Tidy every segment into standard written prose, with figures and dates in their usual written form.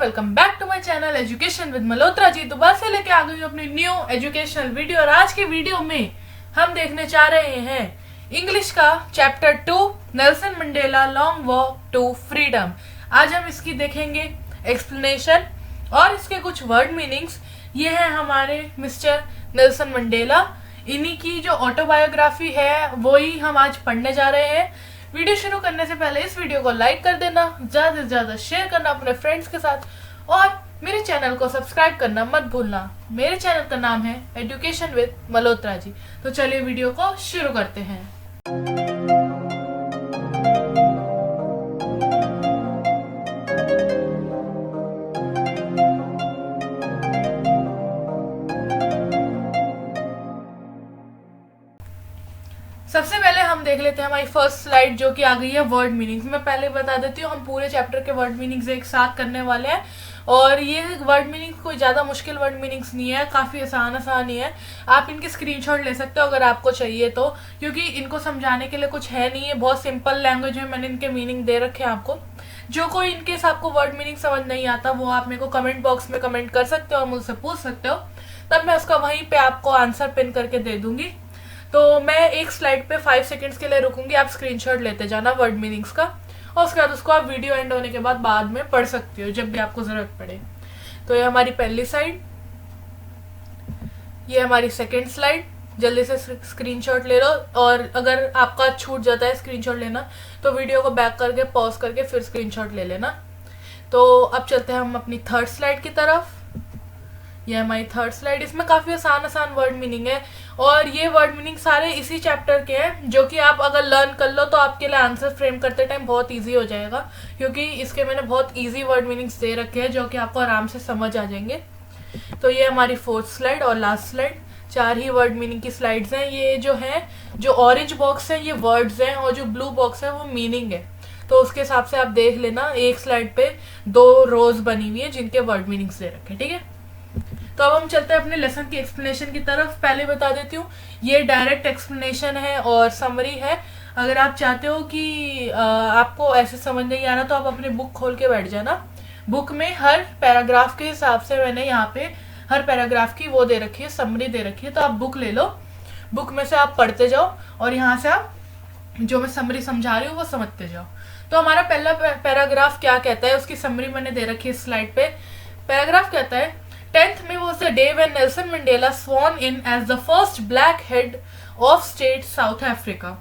Welcome back to my channel education with Malhotra ji. दोबारा से लेके आ गई हूँ अपनी न्यू एजुकेशनल वीडियो और आज की वीडियो में हम देखने जा रहे हैं इंग्लिश का chapter 2 Nelson Mandela long walk to freedom. आज हम इसकी देखेंगे एक्सप्लेनेशन और इसके कुछ वर्ड मीनिंग्स। ये है हमारे मिस्टर नेल्सन मंडेला, इन्हीं की जो ऑटोबायोग्राफी है वो ही हम आज पढ़ने जा रहे हैं। वीडियो शुरू करने से पहले इस वीडियो को लाइक कर देना, ज्यादा से ज्यादा शेयर करना अपने फ्रेंड्स के साथ और मेरे चैनल को सब्सक्राइब करना मत भूलना। मेरे चैनल का नाम है एजुकेशन विद मल्होत्रा जी। तो चलिए वीडियो को शुरू करते हैं। सबसे पहले हम देख लेते हैं हमारी फर्स्ट स्लाइड जो कि आ गई है वर्ड मीनिंग्स। मैं पहले बता देती हूँ, हम पूरे चैप्टर के वर्ड मीनिंग्स एक साथ करने वाले हैं और ये वर्ड मीनिंग्स कोई ज़्यादा मुश्किल वर्ड मीनिंग्स नहीं है, काफ़ी आसान ही है। आप इनके स्क्रीनशॉट ले सकते हो अगर आपको चाहिए तो, क्योंकि इनको समझाने के लिए कुछ है नहीं है, बहुत सिंपल लैंग्वेज में मैंने इनके मीनिंग दे रखे हैं आपको। जो कोई इनकेस आपको वर्ड मीनिंग समझ नहीं आता वो आप मेरे को कमेंट बॉक्स में कमेंट कर सकते हो और मुझसे पूछ सकते हो, तब मैं उसका वहीं पे आपको आंसर पिन करके दे दूंगी। तो मैं एक स्लाइड पे 5 सेकंड्स के लिए रुकूंगी, आप स्क्रीनशॉट लेते जाना वर्ड मीनिंग्स का और उसके बाद उसको आप वीडियो एंड होने के बाद में पढ़ सकती हो जब भी आपको जरूरत पड़े। तो ये हमारी पहली स्लाइड, ये हमारी सेकंड स्लाइड। जल्दी से स्क्रीनशॉट ले लो और अगर आपका छूट जाता है स्क्रीनशॉट लेना तो वीडियो को बैक करके पॉज करके फिर स्क्रीनशॉट ले लेना। तो अब चलते हैं हम अपनी थर्ड स्लाइड की तरफ। ये हमारी थर्ड स्लाइड, इसमें काफी आसान वर्ड मीनिंग है और ये वर्ड मीनिंग सारे इसी चैप्टर के हैं जो कि आप अगर लर्न कर लो तो आपके लिए आंसर फ्रेम करते टाइम बहुत इजी हो जाएगा, क्योंकि इसके मैंने बहुत इजी वर्ड मीनिंग्स दे रखे हैं जो कि आपको आराम से समझ आ जाएंगे। तो ये हमारी फोर्थ स्लाइड और लास्ट स्लाइड, 4 ही वर्ड मीनिंग की स्लाइड्स हैं। ये जो है, जो ऑरेंज बॉक्स है ये वर्ड्स हैं और जो ब्लू बॉक्स है वो मीनिंग है। तो उसके हिसाब से आप देख लेना, एक स्लाइड पे 2 रोज बनी हुई है जिनके वर्ड मीनिंग्स दे रखे, ठीक है। तो अब हम चलते हैं अपने लेसन की एक्सप्लेनेशन की तरफ। पहले बता देती हूँ, ये डायरेक्ट एक्सप्लेनेशन है और समरी है। अगर आप चाहते हो कि आपको ऐसे समझ नहीं आ रहा तो आप अपनी बुक खोल के बैठ जाना। बुक में हर पैराग्राफ के हिसाब से मैंने यहाँ पे हर पैराग्राफ की वो दे रखी है, समरी दे रखी है। तो आप बुक ले लो, बुक में से आप पढ़ते जाओ और यहाँ से आप जो मैं समरी समझा रही हूँ वो समझते जाओ। तो हमारा पहला पैराग्राफ क्या कहता है उसकी समरी मैंने दे रखी है स्लाइड पे। पैराग्राफ कहता है, 10th May was the day when Nelson Mandela sworn in as the first black head of state South Africa.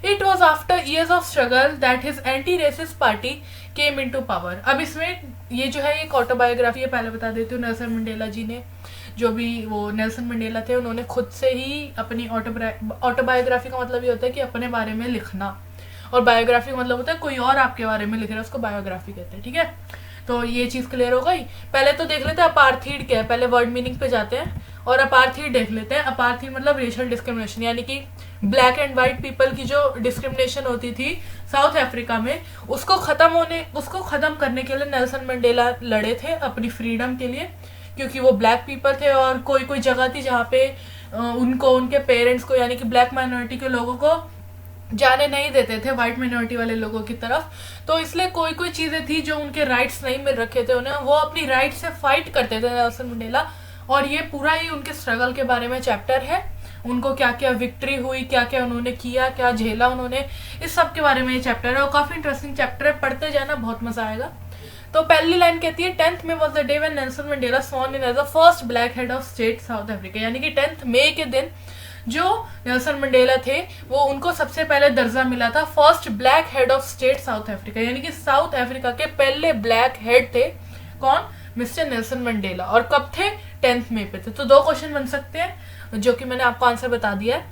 It was after years of struggle that his anti-racist party came into power. अब इसमें ये जो है एक autobiography है, पहले बता देती हूँ। नेल्सन मंडेला जी ने, जो भी वो नेल्सन मंडेला थे, उन्होंने खुद से ही अपनी ऑटोबायोग्राफी का मतलब ये होता है कि अपने बारे में लिखना, और बायोग्राफी का मतलब होता है कोई और आपके बारे में लिख रहा है, उसको बायोग्राफी कहते हैं, ठीक है। तो ये चीज क्लियर हो गई। पहले तो देख लेते हैं अपार्थीड क्या है, पहले वर्ड मीनिंग पे जाते हैं और अपार्थीड देख लेते हैं। अपार्थीड मतलब रेशियल डिस्क्रिमिनेशन, यानी कि ब्लैक एंड व्हाइट पीपल की जो डिस्क्रिमिनेशन होती थी साउथ अफ्रीका में, उसको खत्म करने के लिए नेल्सन मंडेला लड़े थे अपनी फ्रीडम के लिए, क्योंकि वो ब्लैक पीपल थे और कोई जगह थी जहाँ पे उनको, उनके पेरेंट्स को, यानी कि ब्लैक माइनॉरिटी के लोगों को जाने नहीं देते थे व्हाइट माइनॉरिटी वाले लोगों की तरफ। तो इसलिए कोई चीजें थी जो उनके राइट्स नहीं मिल रखे थे उन्हें, वो अपनी राइट से फाइट करते थे नेल्सन मंडेला। और ये पूरा ही उनके स्ट्रगल के बारे में चैप्टर है, उनको क्या क्या विक्ट्री हुई, क्या क्या उन्होंने किया, क्या झेला उन्होंने, इस सब के बारे में ये चैप्टर है और काफी इंटरेस्टिंग चैप्टर है, पढ़ते जाना, बहुत मजा आएगा। तो पहली लाइन कहती है, 10th May was the day when Nelson Mandela sworn in as the first black head of state South Africa, यानी कि 10th मई के दिन जो नेल्सन मंडेला थे वो उनको सबसे पहले दर्जा मिला था first black head of state south Africa, यानी कि साउथ अफ्रीका के पहले ब्लैक हेड थे। कौन? Mister Nelson Mandela. और कब थे? 10th मई पे थे। तो 2 क्वेश्चन बन सकते हैं जो कि मैंने आपको आंसर बता दिया है।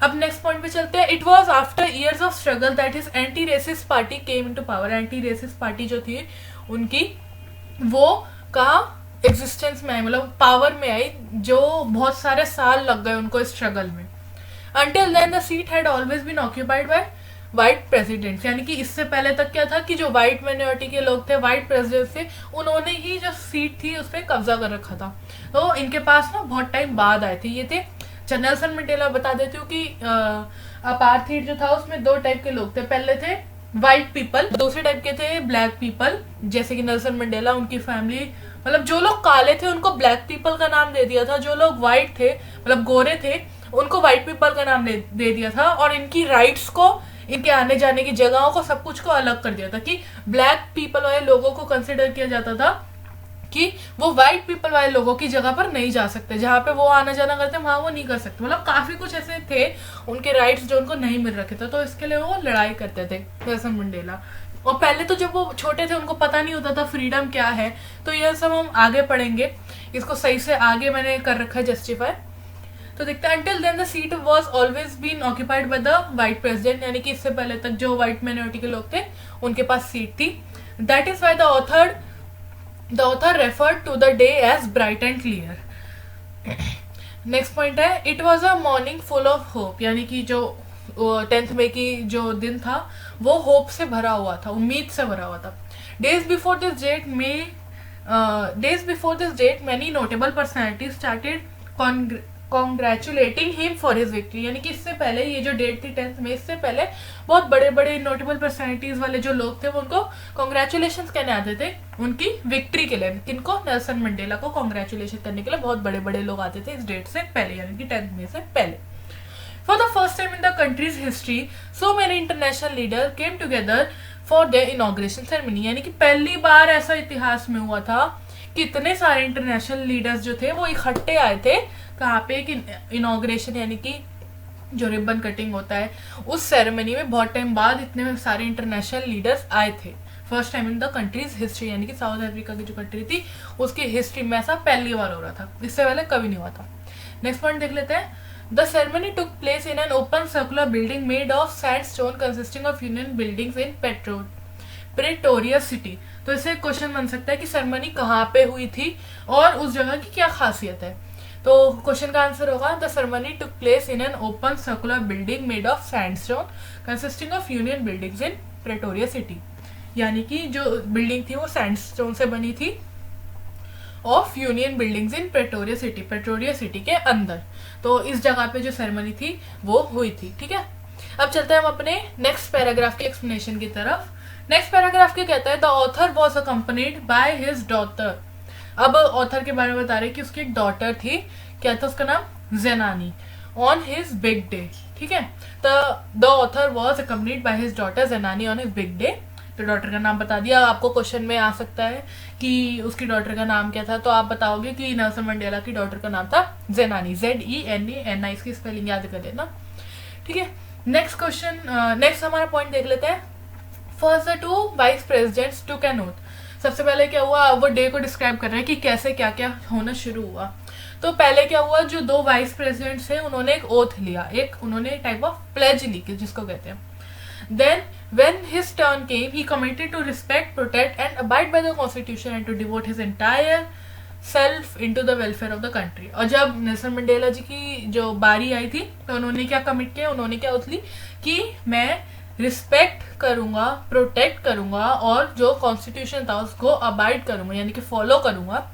अब नेक्स्ट पॉइंट पे चलते हैं। It was after years of struggle that his anti racist party came into power. Anti racist party जो थी उनकी, वो कहा एग्जिस्टेंस में आई, मतलब पावर में आई, जो बहुत सारे साल लग गए उनको इस स्ट्रगल में। Until then the seat had always been occupied by white presidents, यानी कि इससे पहले तक क्या था कि जो व्हाइट माइनॉरिटी के लोग थे, व्हाइट प्रेसिडेंट थे, उन्होंने ही जो सीट थी उस पर कब्जा कर रखा था। तो इनके पास ना बहुत टाइम बाद आए थे ये थे। नेल्सन मंडेला बता देती हूँ कि अपार्थीड जो था उसमें 2 टाइप के लोग थे। पहले थे वाइट पीपल, दूसरे टाइप के थे ब्लैक पीपल, जैसे कि नेल्सन मंडेला, उनकी फैमिली, मतलब जो लोग काले थे उनको ब्लैक पीपल का नाम दे दिया था, जो लोग वाइट थे मतलब गोरे थे उनको वाइट पीपल का नाम दे दिया था, और इनकी राइट्स को, इनके आने जाने की जगहों को, सब कुछ को अलग कर दिया था कि ब्लैक पीपल वाले लोगों को कंसिडर किया जाता था कि वो व्हाइट पीपल वाले लोगों की जगह पर नहीं जा सकते, जहाँ पे वो आना जाना करते हैं वहां वो नहीं कर सकते, मतलब काफी कुछ ऐसे थे उनके राइट्स जो उनको नहीं मिल रखे थे, तो इसके लिए वो लड़ाई करते थे नेल्सन मंडेला। और पहले तो जब वो छोटे थे उनको पता नहीं होता था फ्रीडम क्या है, तो यह सब हम आगे पढ़ेंगे, इसको सही से आगे मैंने कर रखा है जस्टिफाई। तो देखते हैं until then the seat was always been occupied by the white president, यानी कि इससे पहले तक जो व्हाइट माइनॉरिटी के लोग थे उनके पास सीट थी। That is why the author referred to the day as bright and clear. Next point है it was a morning full of hope, यानी कि जो 10th मई की जो दिन था वो होप से भरा हुआ था, उम्मीद से भरा हुआ था। Days before this date many notable personalities started congratulating him for his victory, यानी कि इससे पहले ये जो डेट थी 10th में, इससे पहले बहुत बड़े बड़े नोटेबल पर्सनैलिटीज वाले जो लोग थे वो उनको कॉन्ग्रेचुलेशन कहने आते थे उनकी विक्ट्री के लिए। किनको? नेल्सन मंडेला को कॉन्ग्रेचुलेशन करने के लिए बहुत बड़े बड़े लोग आते थे इस डेट से पहले, यानी कि 10th में से पहले। For the first time in the countries history so many international leader came together for their inauguration ceremony, यानी कि पहली बार ऐसा इतिहास में हुआ था कि इतने सारे इंटरनेशनल लीडर्स जो थे वो इकट्ठे आए थे कहाँ पे, कि इनॉग्रेशन यानी कि जो रिबन कटिंग होता है उस सेरेमनी में बहुत टाइम बाद इतने सारे इंटरनेशनल लीडर्स आए थे। First time in the countries history, यानी कि साउथ अफ्रीका की जो कंट्री थी उसकी हिस्ट्री में ऐसा पहली बार हो रहा था, इससे पहले कभी नहीं हुआ था। नेक्स्ट पॉइंट देख लेते हैं। The ceremony took place in an open circular building made of sandstone consisting of union buildings in Pretoria city. तो इससे एक क्वेश्चन बन सकता है कि सेरेमनी कहाँ पे हुई थी और उस जगह की क्या खासियत है। तो क्वेश्चन का आंसर होगा the ceremony took place in an open circular building made of sandstone consisting of union buildings in Pretoria city, यानी कि जो बिल्डिंग थी वो सैंडस्टोन से बनी थी of union buildings in Pretoria city के अंदर। तो इस जगह पे जो सेरेमनी थी वो हुई थी। ठीक है, अब चलते हैं हम अपने नेक्स्ट पैराग्राफ के एक्सप्लेनेशन की तरफ। नेक्स्ट पैराग्राफ क्या कहता है, the author was accompanied by his daughter. अब ऑथर के बारे में बता रहे कि उसकी एक डॉटर थी, क्या था उसका नाम, Zenani, on his big day. ठीक है, तो the author was accompanied by his daughter Zenani on his big day. तो डॉटर का नाम बता दिया, आपको क्वेश्चन में आ सकता है कि उसकी डॉटर का नाम क्या था, तो आप बताओगे कि नेल्सन मंडेला की डॉटर का नाम था ज़ेनानी, ZENANI, इसकी स्पेलिंग याद कर लेना। ठीक है, नेक्स्ट क्वेश्चन, नेक्स्ट हमारा पॉइंट देख लेते हैं। First the two vice presidents took an oath. सबसे पहले क्या हुआ, वो डे को डिस्क्राइब कर रहे हैं कि कैसे क्या क्या होना शुरू हुआ। तो पहले क्या हुआ, जो दो वाइस प्रेसिडेंट्स थे उन्होंने एक ओथ लिया, एक उन्होंने टाइप ऑफ प्लेज ली जिसको कहते हैं। Then when his turn came he committed to respect, protect and abide by the constitution and to devote his entire self into the welfare of the country. और जब Nelson Mandela जी की जो बारी आई थी तो उन्होंने क्या कमिट किया, उन्होंने क्या ओथ ली कि मैं रिस्पेक्ट करूंगा, प्रोटेक्ट करूंगा और जो कॉन्स्टिट्यूशन था उसको अबाइड करूंगा, यानी कि फॉलो करूंगा,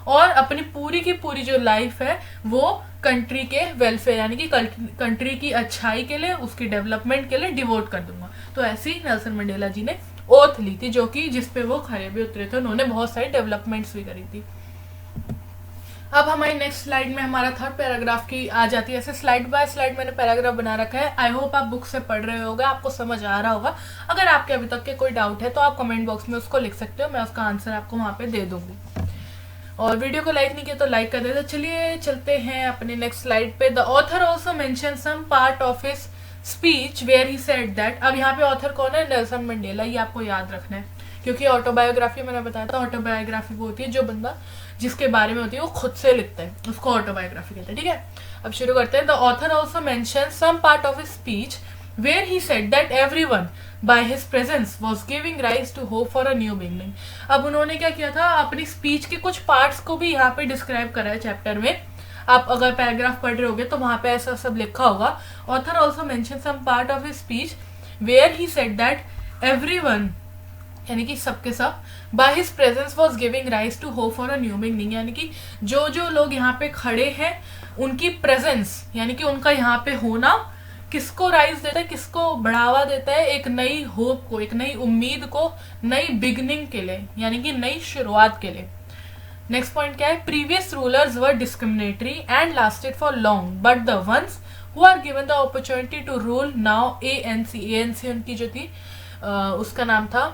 और अपनी पूरी की पूरी जो लाइफ है वो कंट्री के वेलफेयर यानी कि कंट्री की अच्छाई के लिए, उसकी डेवलपमेंट के लिए डिवोट कर दूंगा। तो ऐसे ही नेल्सन मंडेला जी ने ओथ ली थी, जो कि जिसपे वो खड़े भी उतरे थे, उन्होंने बहुत सारी डेवलपमेंट्स भी करी थी। अब हमारी नेक्स्ट स्लाइड में हमारा थर्ड पैराग्राफ की आ जाती है। ऐसे स्लाइड बाय स्लाइड मैंने पैराग्राफ बना रखा है। आई होप आप बुक से पढ़ रहे होगा, आपको समझ आ रहा होगा। अगर आपके अभी तक के कोई डाउट है तो आप कमेंट बॉक्स में उसको लिख सकते हो, मैं उसका आंसर आपको वहाँ पे दे दूंगी। और वीडियो को लाइक नहीं किया तो लाइक कर दे। तो चलिए चलते हैं अपने नेक्स्ट स्लाइड पे। The author also mention some part of his speech where he said that. अब यहाँ पे ऑथर कौन है, नेल्सन मंडेला, ये आपको याद रखना है, क्योंकि ऑटोबायोग्राफी मैंने बताया था, ऑटोबायोग्राफी वो होती है जो बंदा जिसके बारे में होती है वो खुद से लिखता है, उसको ऑटोबायोग्राफी कहते हैं। ठीक है, अब शुरू करते हैं। The author also mention some part of his speech where he said that everyone by his presence was giving rise to hope for a new beginning. अब उन्होंने क्या किया था, अपनी स्पीच के कुछ पार्ट्स को भी यहाँ पे डिस्क्राइब करा है चैप्टर में। आप अगर पैराग्राफ पढ़ रहे होगे तो वहां पे ऐसा सब लिखा होगा। Author also mention some part of his speech where he said that everyone, यानी कि सबके सब, by his presence was giving rise to hope for a new beginning, यानी कि जो जो लोग यहाँ पे खड़े हैं उनकी प्रेजेंस यानी कि उनका यहाँ पे होना किसको राइज देता है, किसको बढ़ावा देता है, एक नई होप को, एक नई उम्मीद को, नई बिगनिंग के लिए, यानी कि नई शुरुआत के लिए। नेक्स्ट पॉइंट क्या है, previous rulers were discriminatory and lasted for long but the ones who are given the opportunity to rule now ANC उनकी जो थी उसका नाम था,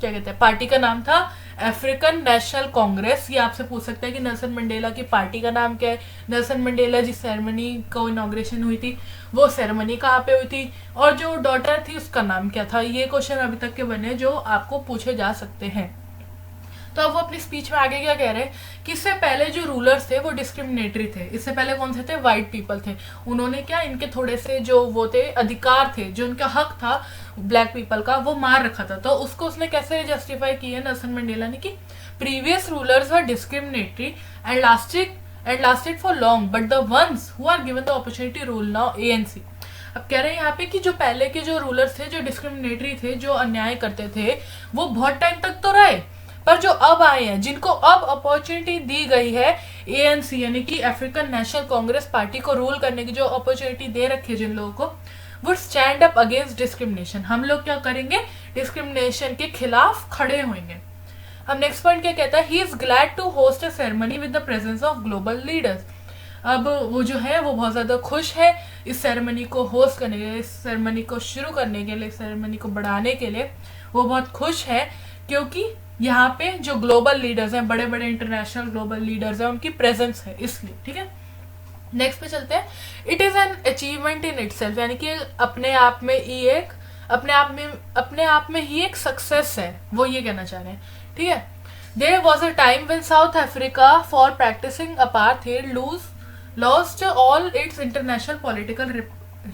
क्या कहते हैं, पार्टी का नाम था अफ्रीकन नेशनल कांग्रेस। ये आपसे पूछ सकते हैं कि नेल्सन मंडेला की पार्टी का नाम क्या है, नेल्सन मंडेला जिस सेरेमनी को इनॉग्रेशन हुई थी वो सेरेमनी कहाँ पे हुई थी, और जो डॉटर थी उसका नाम क्या था। ये क्वेश्चन अभी तक के बने जो आपको पूछे जा सकते हैं। तो अब वो अपनी स्पीच में आगे क्या कह रहे हैं कि इससे पहले जो रूलर्स थे वो डिस्क्रिमिनेटरी थे। इससे पहले कौन से थे, वाइट पीपल थे। उन्होंने क्या, इनके थोड़े से जो वो थे अधिकार थे, जो उनका हक था ब्लैक पीपल का, वो मार रखा था। तो उसको उसने कैसे जस्टिफाई किया नेल्सन मंडेला ने कि previous rulers were discriminatory and lasted for long but the ones who are given the opportunity rule now ANC। अब कह रहे हैं यहाँ पे कि जो पहले के जो रूलर्स थे, जो डिस्क्रिमिनेटरी थे, जो अन्याय करते थे, वो बहुत टाइम तक तो रहे, पर जो अब आए हैं, जिनको अब अपॉर्चुनिटी दी गई है ANC यानी कि अफ्रीकन नेशनल कांग्रेस पार्टी को रूल करने की जो अपॉर्चुनिटी दे रखी है जिन लोगों को, would stand up against discrimination. हम लोग क्या करेंगे, डिस्क्रिमिनेशन के खिलाफ खड़े होंगे। अब नेक्स्ट पॉइंट क्या कहता है, he is glad to host a ceremony with the presence of global leaders. अब वो जो है वो बहुत ज्यादा खुश है इस सेरेमनी को होस्ट करने के लिए, इस सेरेमनी को शुरू करने के लिए, इस सेरेमनी को बढ़ाने के लिए वो बहुत खुश है, क्योंकि यहाँ पे जो ग्लोबल लीडर्स हैं, बड़े बड़े इंटरनेशनल ग्लोबल लीडर्स हैं, उनकी प्रेजेंस है इसलिए। ठीक है, नेक्स्ट पे चलते हैं। It is an achievement in itself, यानी कि अपने आप में ही एक सक्सेस है, वो ये कहना चाह रहे हैं। ठीक है, there was a time when South Africa for practising apartheid lost all its international political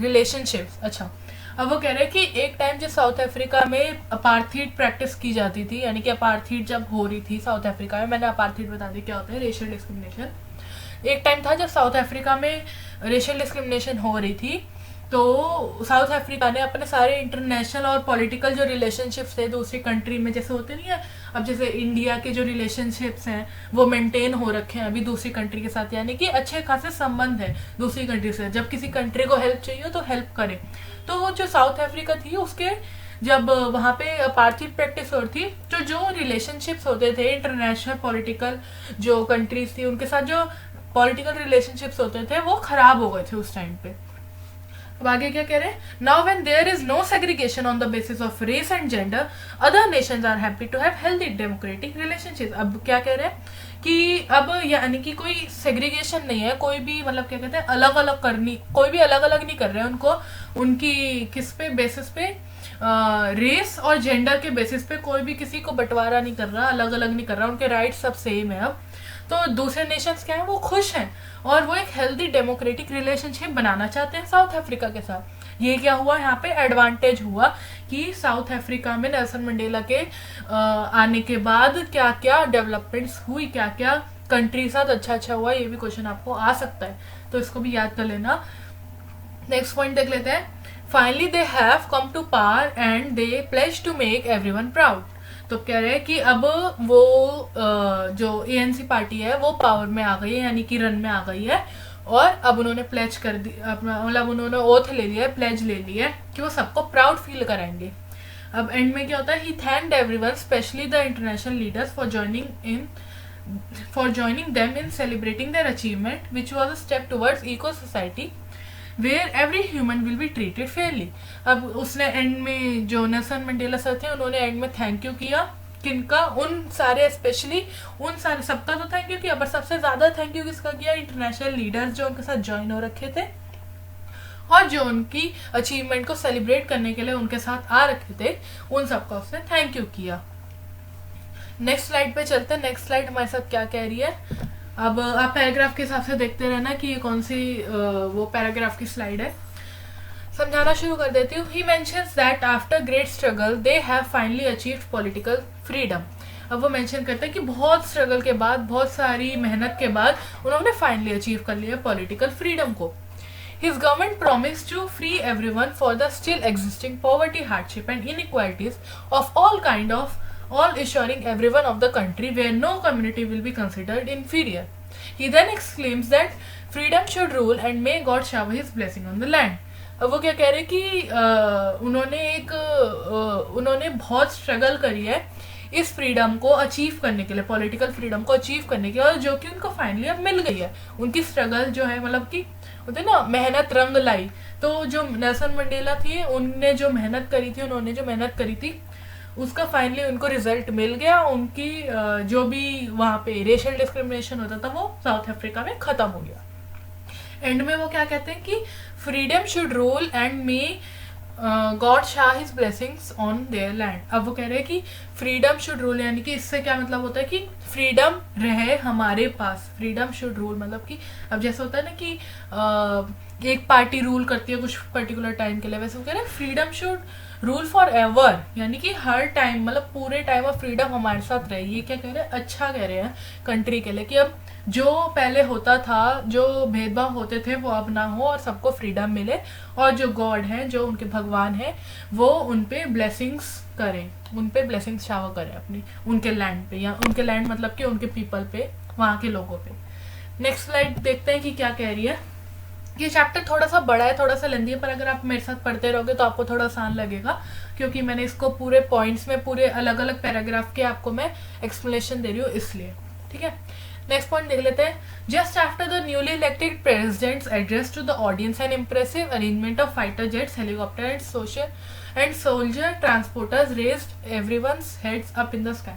relationships. अच्छा, अब वो कह रहे हैं कि एक टाइम जब साउथ अफ्रीका में अपार्थाइड प्रैक्टिस की जाती थी, यानी कि अपार्थाइड जब हो रही थी साउथ अफ्रीका में, मैंने अपार्थाइड बता दी क्या होता है, रेशियल डिस्क्रिमिनेशन। एक टाइम था जब साउथ अफ्रीका में रेशियल डिस्क्रिमिनेशन हो रही थी, तो साउथ अफ्रीका ने अपने सारे इंटरनेशनल और पॉलिटिकल जो रिलेशनशिप्स थे दूसरी कंट्री में, जैसे होते नहीं है अब जैसे इंडिया के जो रिलेशनशिप्स हैं वो मेंटेन हो रखे हैं अभी दूसरी कंट्री के साथ, यानी कि अच्छे खासे संबंध है दूसरी कंट्री से, जब किसी कंट्री को हेल्प चाहिए तो हेल्प करे। तो जो साउथ अफ्रीका थी उसके जब वहाँ पे अपार्थाइड प्रैक्टिस हो रही थी, तो जो रिलेशनशिप्स होते थे इंटरनेशनल पॉलिटिकल जो कंट्रीज थी उनके साथ जो पॉलिटिकल रिलेशनशिप्स होते थे वो खराब हो गए थे उस टाइम पे। अब आगे क्या कह रहे हैं, now when there is no segregation on the basis of race and gender other nations are happy to have healthy democratic relationship. अब क्या कह रहे हैं कि अब यानी कि कोई सेग्रीगेशन नहीं है, कोई भी मतलब क्या कहते हैं अलग अलग करनी, कोई भी अलग अलग नहीं कर रहे हैं उनको, उनकी किस पे बेसिस पे, रेस और जेंडर के बेसिस पे कोई भी किसी को बंटवारा नहीं कर रहा, अलग अलग नहीं कर रहा, उनके राइट्स सब सेम है। अब तो दूसरे नेशंस क्या है वो खुश हैं और वो एक हेल्दी डेमोक्रेटिक रिलेशनशिप बनाना चाहते हैं साउथ अफ्रीका के साथ। ये क्या हुआ यहाँ पे एडवांटेज हुआ कि साउथ अफ्रीका में नेल्सन मंडेला के आने के बाद क्या क्या डेवलपमेंट्स हुई, क्या क्या कंट्री साथ अच्छा अच्छा हुआ, ये भी क्वेश्चन आपको आ सकता है, तो इसको भी याद कर लेना। नेक्स्ट पॉइंट देख लेते हैं, finally they have come to power and they pledge to make everyone proud. तो कह रहे हैं कि अब वो जो ANC पार्टी है वो पावर में आ गई है, यानी कि रन में आ गई है, और अब उन्होंने प्लेज कर दी, अपना मतलब उन्होंने ओथ ले लिया है, प्लेज ले लिया है कि वो सबको प्राउड फील कराएंगे। अब एंड में क्या होता है, he thanked everyone specially the international leaders for joining them in celebrating their achievement which was a step towards eco society where every human will be treated fairly। अब उसने and में जो नेल्सन मंडेला सर थे उन्होंने and में thank you किया, किनका, उन सारे स्पेशली उन सारे सबका तो थैंक यू किया, पर सबसे ज्यादा थैंक यू किसका किया, इंटरनेशनल लीडर्स जो उनके साथ ज्वाइन हो रखे थे और जो उनकी अचीवमेंट को सेलिब्रेट करने के लिए उनके साथ आ रखे थे, उन सबका उसने थैंक यू किया। नेक्स्ट स्लाइड पे चलते हैं। नेक्स्ट स्लाइड हमारे साथ क्या कह रही है, अब आप पैराग्राफ के हिसाब से देखते रहना कि ये कौन सी वो पैराग्राफ की स्लाइड है। समझाना शुरू कर देती हूँ। ही mentions that after great struggle they have finally achieved political freedom. अब वो मेंशन करते हैं कि बहुत स्ट्रगल के बाद, बहुत सारी मेहनत के बाद उन्होंने फाइनली अचीव कर लिया पॉलिटिकल फ्रीडम को। His government promised to free everyone for the still existing poverty, hardship and inequalities of all assuring everyone of the country where no community will be considered inferior. He then exclaims that freedom should rule and may God shower his blessing on the land. अब वो क्या कह रहे हैं कि उन्होंने बहुत struggle करी है इस फ्रीडम को अचीव करने के लिए, पॉलिटिकल फ्रीडम को अचीव करने के लिए, और जो कि उनको फाइनली अब मिल गई है। उनकी स्ट्रगल जो है मतलब कि होते ना मेहनत रंग लाई। तो जो नेल्सन मंडेला थी उनने जो मेहनत करी थी, उन्होंने जो मेहनत करी थी उसका फाइनली उनको रिजल्ट मिल गया। उनकी जो भी वहाँ पे रेशियल डिस्क्रिमिनेशन होता था वो साउथ अफ्रीका में खत्म हो गया। एंड में वो क्या कहते हैं कि freedom should rule and may God Shah his blessings on their land. अब वो कह रहे हैं कि फ्रीडम शुड रूल, यानी कि इससे क्या मतलब होता है कि फ्रीडम रहे हमारे पास। फ्रीडम शुड रूल मतलब कि अब जैसे होता है ना कि एक पार्टी रूल करती है कुछ पर्टिकुलर टाइम के लिए, वैसे वो कह रहे हैं freedom should rule for ever, यानी कि हर टाइम मतलब पूरे टाइम ऑफ फ्रीडम हमारे साथ रहे। ये क्या कह रहे हैं, अच्छा कह रहे हैं कंट्री के लिए कि अब जो पहले होता था, जो भेदभाव होते थे वो अब ना हो और सबको फ्रीडम मिले, और जो गॉड हैं, जो उनके भगवान हैं, वो उन पे ब्लेसिंग्स करें, उन पे ब्लेसिंग्स शावर करें अपनी उनके लैंड पे, या उनके लैंड मतलब कि उनके पीपल पे, वहाँ के लोगों पे। नेक्स्ट स्लाइड देखते हैं कि क्या कह रही है। ये चैप्टर थोड़ा सा बड़ा है, थोड़ा सा लेंदी है, पर अगर आप मेरे साथ पढ़ते रहोगे तो आपको थोड़ा आसान लगेगा, क्योंकि मैंने इसको पूरे पॉइंट्स में पूरे अलग अलग पैराग्राफ के आपको मैं एक्सप्लेनेशन दे रही हूँ इसलिए। ठीक है, नेक्स्ट पॉइंट देख लेते हैं। Just after the newly elected presidents address to the audience an impressive arrangement of fighter jets, helicopter and soldier transporters raised everyone's heads up in the sky.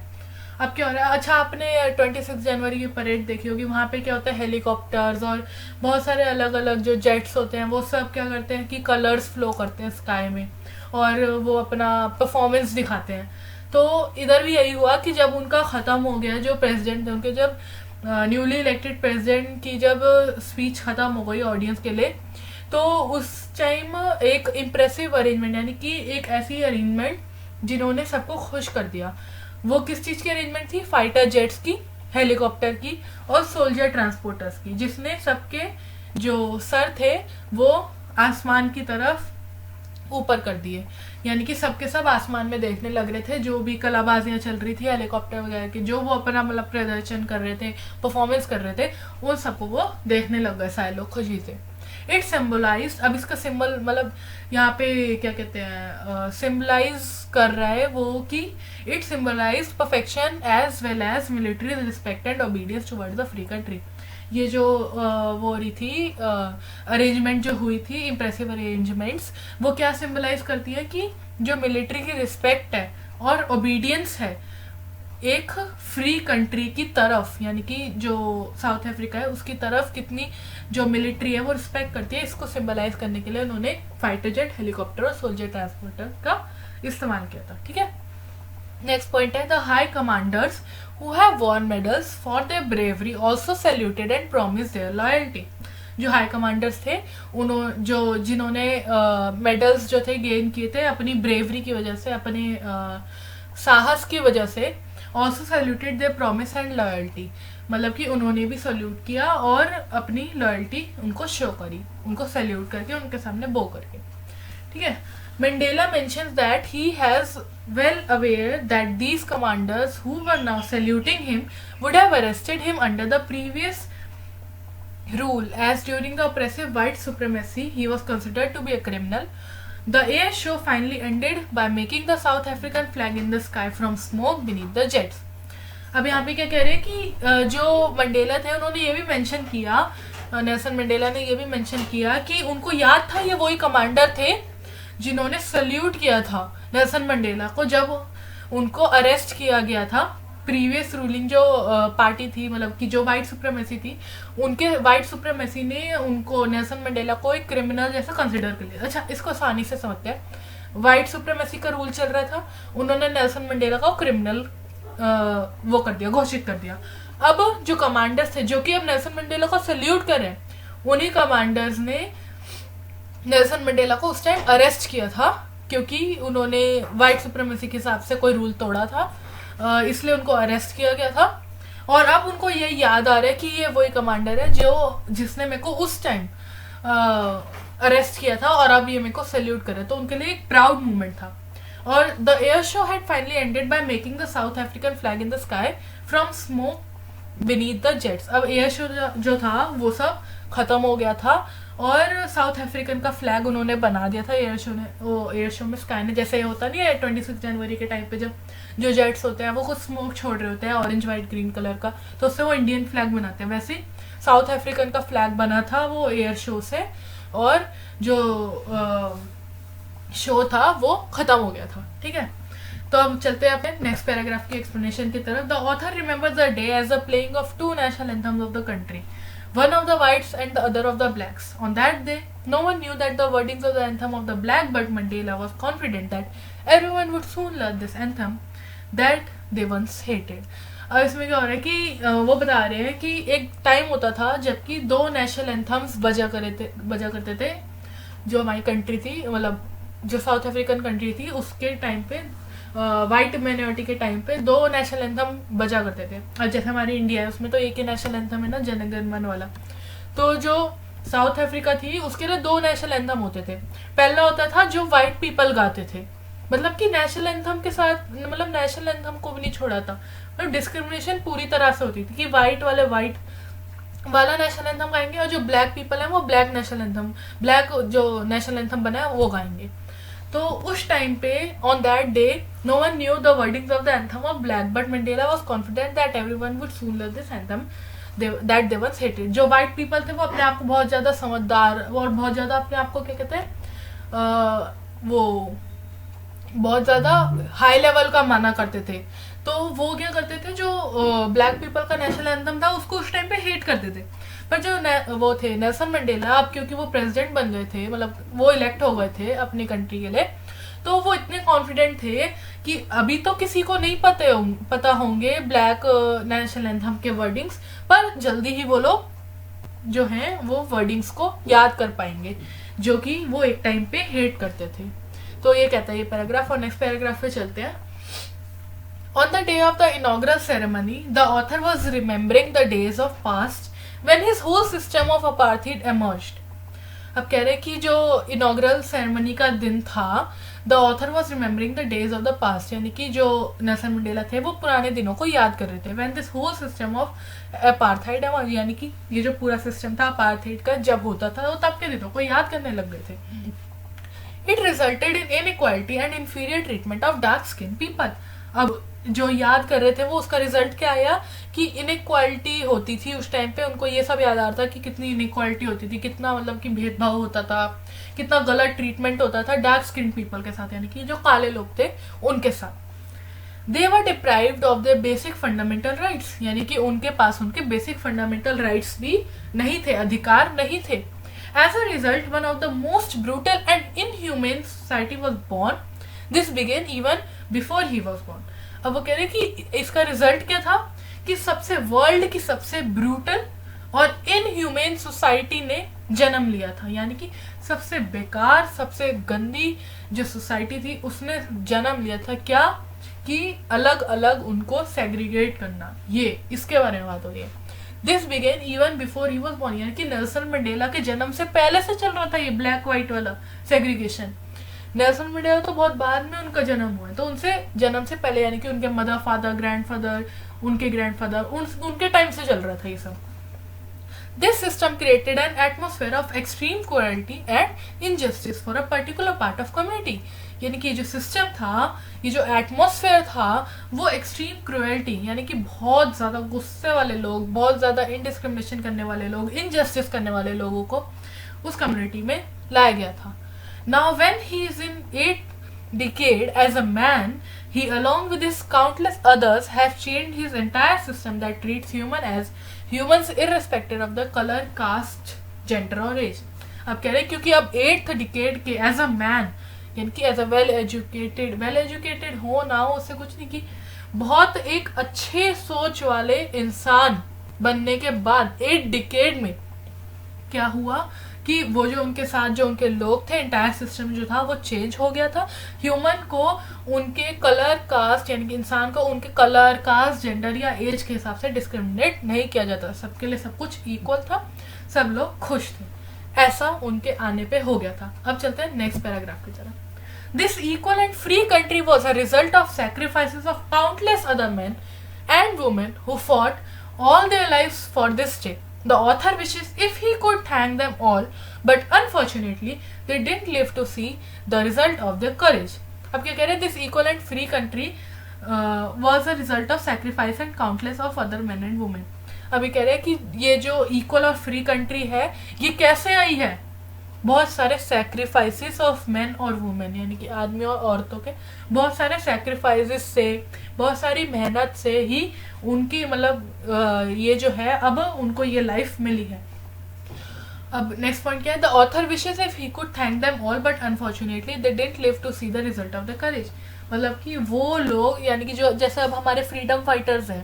अब क्या हो रहा है, अच्छा आपने 26 जनवरी की परेड देखी होगी, वहाँ पे क्या होता है हेलीकॉप्टर्स और बहुत सारे अलग अलग जो जेट्स होते हैं वो सब क्या करते हैं कि कलर्स फ्लो करते हैं स्काई में और वो अपना परफॉर्मेंस दिखाते हैं। तो इधर भी यही हुआ कि जब उनका ख़त्म हो गया, जो प्रेसिडेंट थे उनके, जब न्यूली इलेक्टेड प्रेसिडेंट की जब स्पीच ख़त्म हो गई ऑडियंस के लिए, तो उस टाइम एक इम्प्रेसिव अरेंजमेंट, यानी कि एक ऐसी अरेंजमेंट जिन्होंने सबको खुश कर दिया। वो किस चीज़ की अरेंजमेंट थी, फाइटर जेट्स की, हेलीकॉप्टर की और सोल्जर ट्रांसपोर्टर्स की, जिसने सबके जो सर थे वो आसमान की तरफ ऊपर कर दिए, यानी कि सबके सब आसमान में देखने लग रहे थे। जो भी कलाबाजियां चल रही थी हेलीकॉप्टर वगैरह की, जो वो अपना मतलब प्रदर्शन कर रहे थे, परफॉर्मेंस कर रहे थे, उन सबको वो देखने लग गए सारे लोग खुशी से। इट सिम्बलाइज, अब इसका सिंबल मतलब यहाँ पे क्या कहते हैं, सिम्बलाइज कर रहा है वो कि it symbolise perfection as well as military respect and obedience towards the free country. ये जो वो हो रही थी अरेंजमेंट जो हुई थी, इम्प्रेसिव अरेंजमेंट्स, वो क्या सिम्बलाइज करती है कि जो मिलिट्री की रिस्पेक्ट है और ओबीडियंस है एक फ्री कंट्री की तरफ, यानी कि जो साउथ अफ्रीका है उसकी तरफ कितनी जो मिलिट्री है वो रिस्पेक्ट करती है, इसको सिंबलाइज करने के लिए उन्होंने फाइटर जेट, हेलीकॉप्टर और सोल्जर ट्रांसपोर्टर का इस्तेमाल किया था। ठीक है, नेक्स्ट पॉइंट है the high commanders who have von medals for their bravery also saluted and promise their loyalty. जो हाई कमांडर्स थे जिन्होंने मेडल्स जो थे गेन किए थे अपनी ब्रेवरी की वजह से, अपने साहस की वजह से, also saluted their promise and loyalty, मतलब कि उन्होंने भी सल्यूट किया और अपनी लॉयल्टी उनको शो करी, उनको सैल्यूट करके उनके सामने बो करके। ठीक है, Mandela mentions that he has well aware that these commanders who were now saluting him would have arrested him under the previous rule, as during the oppressive white supremacy he was considered to be a criminal. The air show finally ended by making the South African flag in the sky from smoke beneath the jets. अब यहाँ पे क्या कह रहे हैं कि जो Mandela थे उन्होंने ये भी मेंशन किया, नेल्सन मंडेला ने ये भी मेंशन किया कि उनको याद था ये वही कमांडर थे जिन्होंने सल्यूट किया था नेल्सन मंडेला को जब उनको अरेस्ट किया गया था। प्रीवियस रूलिंग जो पार्टी थी, मतलब कि जो वाइट सुप्रीमेसी थी, उनके वाइट सुप्रीमेसी ने उनको नेल्सन मंडेला को एक क्रिमिनल जैसा कंसिडर कर लिया। अच्छा, इसको आसानी से समझते हैं। वाइट सुप्रीमेसी का रूल चल रहा था, उन्होंने नेल्सन मंडेला को क्रिमिनल वो कर दिया, घोषित कर दिया। अब जो कमांडर्स थे जो कि अब नेल्सन मंडेला को सल्यूट करें, उन्हीं कमांडर्स ने नेल्सन मंडेला को उस टाइम अरेस्ट किया था क्योंकि उन्होंने वाइट सुप्रीमेसी के हिसाब से कोई रूल तोड़ा था, इसलिए उनको अरेस्ट किया गया था। और अब उनको ये याद आ रहा है कि ये वही कमांडर है जिसने मेरे को उस टाइम अरेस्ट किया था और अब ये मेरे को सैल्यूट करे, तो उनके लिए एक प्राउड मूवमेंट था। और the air show had finally ended by making the south African flag in the sky from smoke beneath the jets. अब एयर शो जो था वो सब खत्म हो गया था और साउथ अफ्रीकन का फ्लैग उन्होंने बना दिया था एयर शो ने। वो एयर शो में स्काई ने जैसे होता नहीं है 26 जनवरी के टाइम पे जब जो जेट्स होते हैं वो कुछ स्मोक छोड़ रहे होते हैं ऑरेंज वाइट ग्रीन कलर का, तो उससे वो इंडियन फ्लैग बनाते हैं। वैसे साउथ अफ्रीकन का फ्लैग बना था वो एयर शो से, और जो शो था वो खत्म हो गया था। ठीक है, तो अब चलते हैं अपने नेक्स्ट पैराग्राफ की एक्सप्लेनेशन की तरफ। The author remembers the day as the playing of two national anthems of the country, one of the whites and the other of the blacks. On that day, no one knew that the wordings of the anthem of the black, but Mandela was confident that everyone would soon learn this anthem that they once hated. अब इसमें क्या हो रहा है कि वो बता रहे हैं कि एक टाइम होता था जबकि दो नेशनल एंथम्स बजा करते थे जो हमारी कंट्री थी, मतलब जो साउथ अफ्रीकन कंट्री थी उसके टाइम पे, वाइट माइनॉरिटी के टाइम पे दो नेशनल एंथम बजा करते थे। और जैसे हमारी इंडिया है उसमें तो एक ही नेशनल एंथम है ना, जन गण मन वाला। तो जो साउथ अफ्रीका थी उसके लिए दो नेशनल एंथम होते थे। पहला होता था जो वाइट पीपल गाते थे, मतलब कि नेशनल एंथम के साथ, मतलब नेशनल एंथम को भी नहीं छोड़ा था, मतलब डिस्क्रिमिनेशन पूरी तरह से होती थी कि वाइट वाले वाइट वाला नेशनल एंथम गाएंगे और जो ब्लैक पीपल है वो ब्लैक नेशनल एंथम, ब्लैक जो नेशनल एंथम बना है वो गाएंगे। तो उस टाइम पे on that day no one knew the wordings of the anthem of black, but Mandela was confident that everyone would soon learn this anthem that they once hated. जो white people थे वो अपने आप को बहुत ज्यादा समझदार और बहुत ज्यादा अपने आप को क्या कहते हैं, वो बहुत ज्यादा हाई लेवल का माना करते थे। तो वो क्या करते थे, जो ब्लैक पीपल का नेशनल एंथम था उसको उस टाइम पे हेट करते थे। पर जो वो थे नेल्सन मंडेला, अब क्योंकि वो प्रेसिडेंट बन गए थे, मतलब वो इलेक्ट हो गए थे अपनी कंट्री के लिए, तो वो इतने कॉन्फिडेंट थे कि अभी तो किसी को नहीं पता होंगे ब्लैक नेशनल एंथम के वर्डिंग्स, पर जल्दी ही वो लोग जो हैं वो वर्डिंग्स को याद कर पाएंगे जो कि वो एक टाइम पे हेट करते थे। तो ये कहता है ये पैराग्राफ। और नेक्स्ट पैराग्राफ पे चलते हैं। On the day of the inaugural ceremony, the author was remembering the days of past when his whole system of apartheid emerged. अब कह रहे कि जो इनॉग्रल सेरेमनी का दिन था, the author was remembering the days of the past, यानी कि जो नेल्सन मंडेला थे वो पुराने दिनों को याद कर रहे थे। When this whole system of apartheid, यानी कि ये जो पूरा सिस्टम था अपार्थाइड का जब होता था वो तब के दिनों को याद करने लग गए थे। It resulted in inequality and inferior treatment of dark skin people. अब जो याद कर रहे थे वो उसका रिजल्ट क्या आया कि इनइक्वालिटी होती थी उस टाइम पे। उनको ये सब याद आ रहा था कि कितनी इनइक्वालिटी होती थी, कितना मतलब कि भेदभाव होता था, कितना गलत ट्रीटमेंट होता था डार्क स्किन पीपल के साथ, यानी कि जो काले लोग थे उनके साथ। They were deprived of their basic fundamental rights, यानी कि उनके पास उनके बेसिक फंडामेंटल राइट्स भी नहीं थे, अधिकार नहीं थे। As a result, one of the most brutal and inhumane society was born. This began even before he was born. अब वो कह रहे कि इसका रिजल्ट क्या था कि सबसे वर्ल्ड की सबसे ब्रूटल और इनह्यूमेन सोसाइटी ने जन्म लिया था, यानी कि सबसे बेकार सबसे गंदी जो सोसाइटी थी उसने जन्म लिया था। क्या कि अलग अलग उनको सेग्रीगेट करना, ये इसके बारे में बात हो रही है। This began even before he was born, यानी कि नेल्सन मंडेला के जन्म से पहले से चल रहा था ये ब्लैक व्हाइट वाला सेग्रीगेशन। नेल्सन मंडेला तो बहुत बाद में उनका जन्म हुआ है, तो उनसे जन्म से पहले यानी कि उनके मदर फादर ग्रैंडफादर उनके ग्रैंडफादर उनके टाइम से चल रहा था ये सब। This system created an atmosphere of extreme cruelty and injustice for a particular part of community, यानी कि जो सिस्टम था, ये जो एटमोस्फेयर था वो एक्सट्रीम क्रुएल्टी, यानी कि बहुत ज़्यादा गुस्से वाले लोग, बहुत ज़्यादा इनडिस्क्रिमिनेशन करने वाले लोग, इनजस्टिस करने वाले लोगों को उस कम्युनिटी में लाया गया था। Now when he is in 8th decade as a man, he along with his countless others have changed his entire system that treats humans irrespective of the color, caste, gender और age. अब कह रहे क्योंकि अब 8th decade के as a man, यानी कि as a well educated हो ना हो उससे कुछ नहीं, कि बहुत एक अच्छे सोच वाले इंसान बनने के बाद 8 डिकेड में क्या हुआ कि वो जो उनके साथ जो उनके लोग थे, एंटायर सिस्टम जो था वो चेंज हो गया था। ह्यूमन को उनके कलर कास्ट, यानी कि इंसान को उनके कलर कास्ट जेंडर या एज के हिसाब से डिस्क्रिमिनेट नहीं किया जाता, सबके लिए सब कुछ इक्वल था, सब लोग खुश थे, ऐसा उनके आने पे हो गया था। अब चलते हैं नेक्स्ट पैराग्राफ की तरफ। This equal and free country was a result of sacrifices of countless other men and women who fought all their lives for this day. The author wishes if he could thank them all, but unfortunately they didn't live to see the result of their courage. अब क्या कह रहे हैं, this equal and free country was a result of sacrifice and countless of other men and women. अभी कह रहे हैं कि ये जो इक्वल और फ्री कंट्री है ये कैसे आई है, बहुत सारे सेक्रीफाइसेस ऑफ मेन और वुमेन, यानी कि आदमी और औरतों के बहुत सारे सेक्रीफाइसेस से, बहुत सारी मेहनत से ही उनकी मतलब ये जो है अब उनको ये लाइफ मिली है. अब नेक्स्ट पॉइंट क्या है, the author wishes if he could thank them all but unfortunately they didn't live to see the result of the courage. मतलब कि वो लोग, यानी कि जो जैसे अब हमारे फ्रीडम फाइटर्स हैं,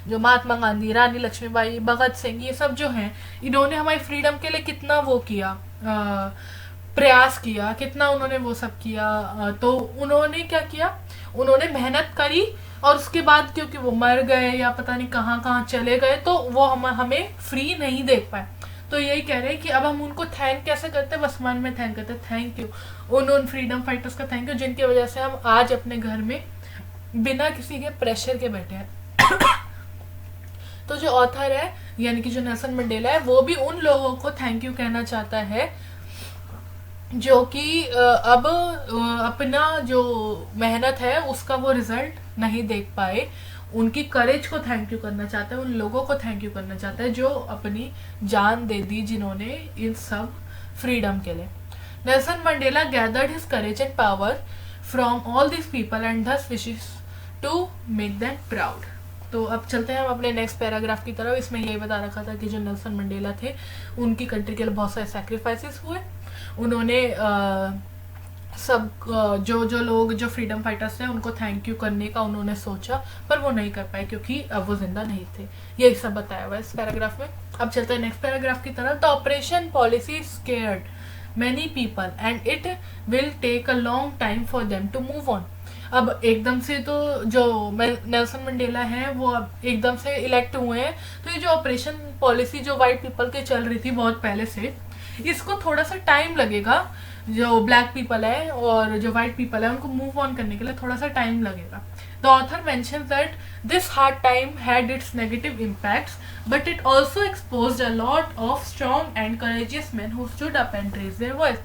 जो महात्मा गांधी, रानी लक्ष्मीबाई, भगत सिंह, ये सब जो हैं, इन्होंने हमारी फ्रीडम के लिए कितना वो किया, प्रयास किया, कितना उन्होंने वो सब किया. तो उन्होंने क्या किया, उन्होंने मेहनत करी और उसके बाद क्योंकि वो मर गए या पता नहीं कहाँ कहाँ चले गए तो वो हमें फ्री नहीं देख पाए. तो यही कह रहे हैं कि अब हम उनको थैंक कैसे करते हैं, बस मन में थैंक करते हैं, थैंक यू उन फ्रीडम फाइटर्स का, थैंक यू जिनकी वजह से हम आज अपने घर में बिना किसी के प्रेशर के बैठे हैं. तो जो ऑथर है यानी कि जो नेल्सन मंडेला है वो भी उन लोगों को थैंक यू कहना चाहता है जो कि अब अपना जो मेहनत है उसका वो रिजल्ट नहीं देख पाए. उनकी करेज को थैंक यू करना चाहता है, उन लोगों को थैंक यू करना चाहता है जो अपनी जान दे दी, जिन्होंने इन सब फ्रीडम के लिए. Nelson Mandela gathered his courage and power from all this people and thus wishes to make them proud. तो अब चलते हैं हम अपने नेक्स्ट पैराग्राफ की तरफ. इसमें यही बता रखा था कि जो नेल्सन मंडेला थे उनकी कंट्री के लिए बहुत सारे सैक्रिफाइसेस हुए. उन्होंने सब जो लोग जो फ्रीडम फाइटर्स थे उनको थैंक यू करने का उन्होंने सोचा, पर वो नहीं कर पाए क्योंकि अब वो जिंदा नहीं थे. यही सब बताया हुआ है इस पैराग्राफ में. अब चलते हैं नेक्स्ट पैराग्राफ की तरफ. The oppression policy scared many people and it will take a long time for them to move on. अब एकदम से तो जो नेल्सन मंडेला है वो अब एकदम से इलेक्ट हुए हैं, तो ये जो ऑपरेशन पॉलिसी जो वाइट पीपल के चल रही थी बहुत पहले से, इसको थोड़ा सा टाइम लगेगा. जो ब्लैक पीपल है और जो वाइट पीपल है उनको मूव ऑन करने के लिए थोड़ा सा टाइम लगेगा. The author mentions that this hard time had it's negative impacts but it also exposed a lot of strong and courageous man who stood up and raised their voice.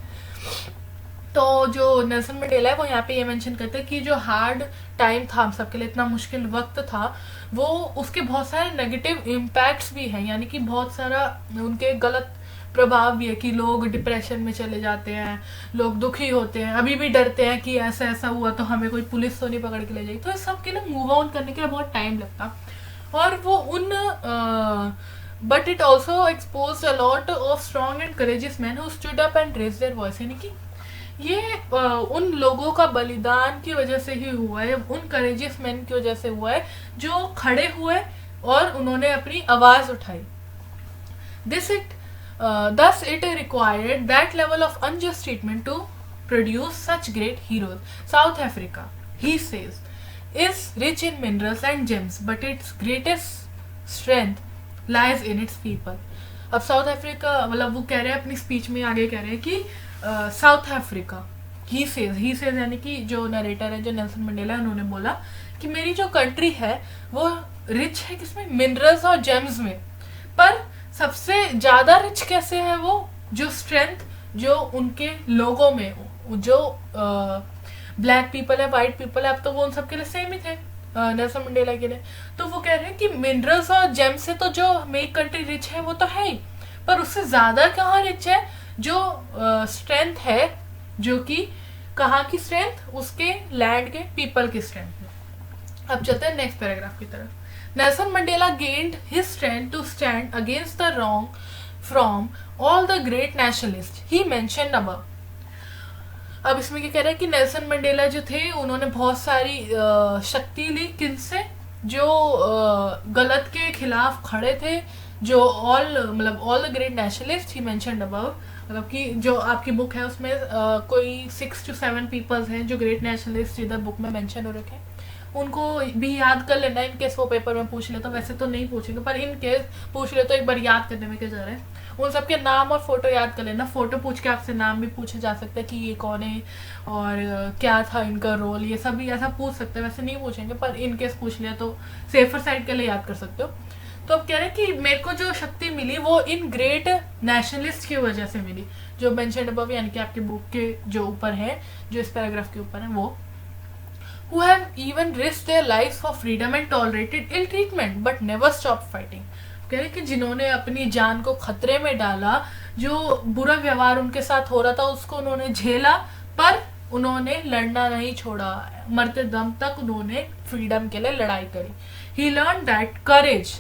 तो जो Nelson Mandela है वो यहाँ पे ये mention करते हैं कि जो हार्ड टाइम था हम सबके लिए, इतना मुश्किल वक्त था, वो उसके बहुत सारे नेगेटिव इम्पैक्ट्स भी हैं, यानी कि बहुत सारा उनके गलत प्रभाव भी है कि लोग डिप्रेशन में चले जाते हैं, लोग दुखी होते हैं, अभी भी डरते हैं कि ऐसा ऐसा हुआ तो हमें कोई पुलिस तो नहीं पकड़ के ले जाएगी. तो इस सब के लिए मूव ऑन करने के लिए बहुत टाइम लगता. और वो उन but it also expose a lot of strong and courageous man who stood up and raised their voice. यानी कि ये उन लोगों का बलिदान की वजह से ही हुआ है, उन करेजियस मैन की वजह से हुआ है जो खड़े हुए और उन्होंने अपनी आवाज उठाई. Thus it required that level of unjust treatment to produce such great heroes. South Africa, he says, is rich in minerals and gems, but its greatest strength lies in its people. अब south Africa मतलब वो कह रहे हैं अपनी speech में आगे कह रहे हैं कि साउथ अफ्रीका ही सेज यानी कि जो नरेटर है जो नेल्सन मंडेला है उन्होंने बोला कि मेरी जो कंट्री है वो रिच है किसमें, मिनरल्स और जेम्स में, पर सबसे ज्यादा रिच कैसे है वो, जो स्ट्रेंथ जो उनके लोगों में, जो ब्लैक पीपल है, वाइट पीपल है, अब तो वो उन सब के लिए सेम ही थे नेल्सन मंडेला के लिए. तो वो कह रहे हैं कि मिनरल्स और जेम्स से तो जो मेरी कंट्री रिच है वो तो है ही, पर उससे ज्यादा कहाँ रिच है, जो स्ट्रेंथ है, जो कि कहाँ की स्ट्रेंथ, उसके लैंड के पीपल की स्ट्रेंथ है. अब चलते हैं नेक्स्ट पैराग्राफ की तरफ. Nelson Mandela gained his strength to stand against the wrong from all the great nationalists he mentioned above. अब इसमें क्या कह रहा है कि नेल्सन मंडेला जो थे उन्होंने बहुत सारी शक्ति ली, किनसे, जो गलत के खिलाफ खड़े थे, जो all the great nationalist he mentioned above. मतलब कि जो आपकी बुक है उसमें कोई 6 to 7 पीपल्स हैं जो ग्रेट नेशनलिस्ट इधर बुक में मेंशन हो रखे हैं, उनको भी याद कर लेना इन केस वो पेपर में पूछ ले. तो वैसे तो नहीं पूछेंगे, पर इन केस पूछ ले तो एक बार याद करने में क्या जा रहा है. उन सबके नाम और फोटो याद कर लेना. फोटो पूछ के आपसे नाम भी पूछे जा सकता है कि ये कौन है और क्या था इनका रोल, ये सब भी ऐसा पूछ सकते हैं. वैसे नहीं पूछेंगे, पर इन केस पूछ लिया तो सेफर साइड के लिए याद कर सकते हो. तो अब कह रहे हैं कि मेरे को जो शक्ति मिली वो इन ग्रेट नेशनलिस्ट की वजह से मिली, जो मेंशन्ड अबव यानी कि आपके बुक के जो ऊपर है, जो इस पैराग्राफ के ऊपर है वो, who have even risked their lives for freedom and tolerated ill treatment but never stopped fighting। कह रहे कि जिन्होंने अपनी जान को खतरे में डाला, जो बुरा व्यवहार उनके साथ हो रहा था उसको उन्होंने झेला, पर उन्होंने लड़ना नहीं छोड़ा, मरते दम तक उन्होंने फ्रीडम के लिए लड़ाई करी। He learned that courage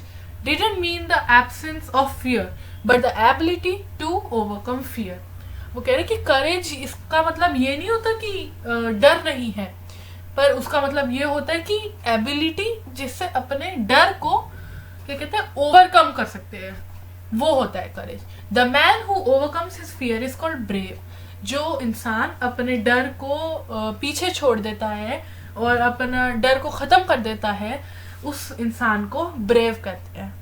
didn't mean the absence of fear but the ability to overcome fear। वो कह रहे कि करेज इसका मतलब ये नहीं होता कि डर नहीं है, पर उसका मतलब ये होता है कि एबिलिटी जिससे अपने डर को क्या कहते हैं ओवरकम कर सकते हैं, वो होता है courage. The man who overcomes his fear is called brave. जो इंसान अपने डर को पीछे छोड़ देता है और अपना डर को खत्म कर देता है, उस इंसान को ब्रेव कहते हैं।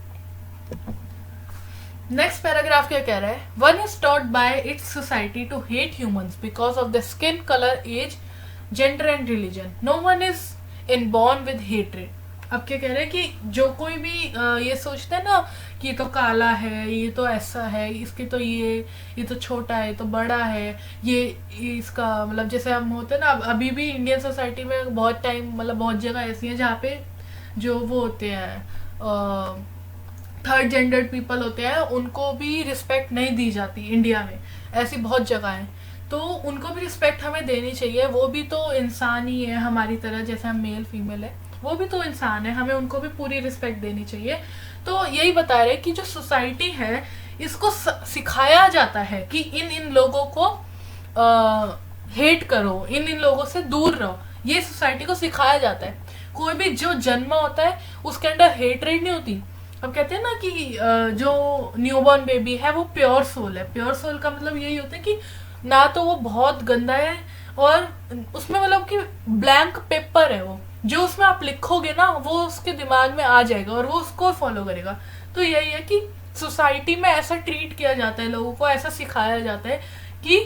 नेक्स्ट पैराग्राफ क्या कह रहा है? One is taught by its society to hate humans because of the skin colour, age, gender and religion. No one is inborn with hatred. अब क्या कह रहे हैं कि जो कोई भी ये सोचता है ना कि ये तो काला है, ये तो ऐसा है, इसकी तो ये तो छोटा है, ये तो बड़ा है, ये इसका मतलब जैसे हम होते हैं ना, अभी भी इंडियन सोसाइटी में बहुत टाइम मतलब बहुत जगह ऐसी हैं जहाँ पे जो वो होते हैं थर्ड जेंडर्ड पीपल होते हैं, उनको भी रिस्पेक्ट नहीं दी जाती इंडिया में। ऐसी बहुत जगह है, तो उनको भी रिस्पेक्ट हमें देनी चाहिए। वो भी तो इंसान ही है हमारी तरह, जैसे हम मेल फीमेल है, वो भी तो इंसान है, हमें उनको भी पूरी रिस्पेक्ट देनी चाहिए। तो यही बता रहे कि जो सोसाइटी है इसको सिखाया जाता है कि इन लोगों को हेट करो, इन लोगों से दूर रहो, ये सोसाइटी को सिखाया जाता है। कोई भी जो जन्म होता है उसके अंदर हेटरेट नहीं होती। हम कहते हैं ना कि जो न्यूबॉर्न बेबी है वो प्योर सोल है। प्योर सोल का मतलब यही होता है कि ना तो वो बहुत गंदा है और उसमें मतलब कि ब्लैंक पेपर है, वो जो उसमें आप लिखोगे ना वो उसके दिमाग में आ जाएगा और वो उसको फॉलो करेगा। तो यही है कि सोसाइटी में ऐसा ट्रीट किया जाता है, लोगों को ऐसा सिखाया जाता है कि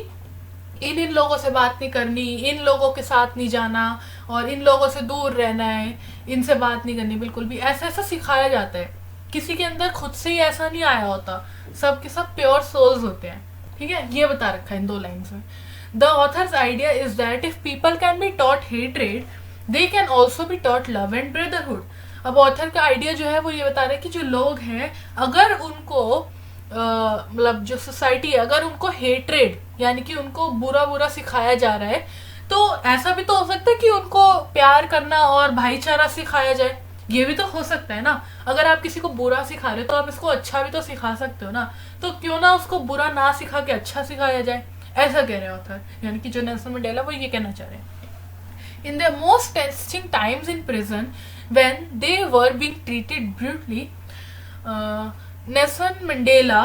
इन लोगों से बात नहीं करनी, इन लोगों के साथ नहीं जाना और इन लोगों से दूर रहना है, इनसे बात नहीं करनी बिल्कुल भी, ऐसा ऐसा सिखाया जाता है। किसी के अंदर खुद से ही ऐसा नहीं आया होता, सब के सब प्योर सोल्स होते हैं। ठीक है, ये बता रखा है इन 2 लाइन्स में। The author's idea is that if people can be taught hatred they can also be taught love and brotherhood. अब ऑथर का आइडिया जो है वो ये बता रहे हैं कि जो लोग हैं अगर उनको मतलब जो सोसाइटी है अगर उनको हेट्रेड यानी कि उनको बुरा बुरा सिखाया जा रहा है, तो ऐसा भी तो हो सकता है कि उनको प्यार करना और भाईचारा सिखाया जाए। ये भी तो हो सकता है ना, अगर आप किसी को बुरा सिखा रहे हो तो आप इसको अच्छा भी तो सिखा सकते हो ना, तो क्यों ना उसको बुरा ना सिखा के अच्छा सिखाया जाए, ऐसा कह रहे ऑथर। यानी कि जो नेल्सन मंडेला वो ये कहना चाह रहे हैं। In their most testing times in prison, when they were being treated brutally, Nelson Mandela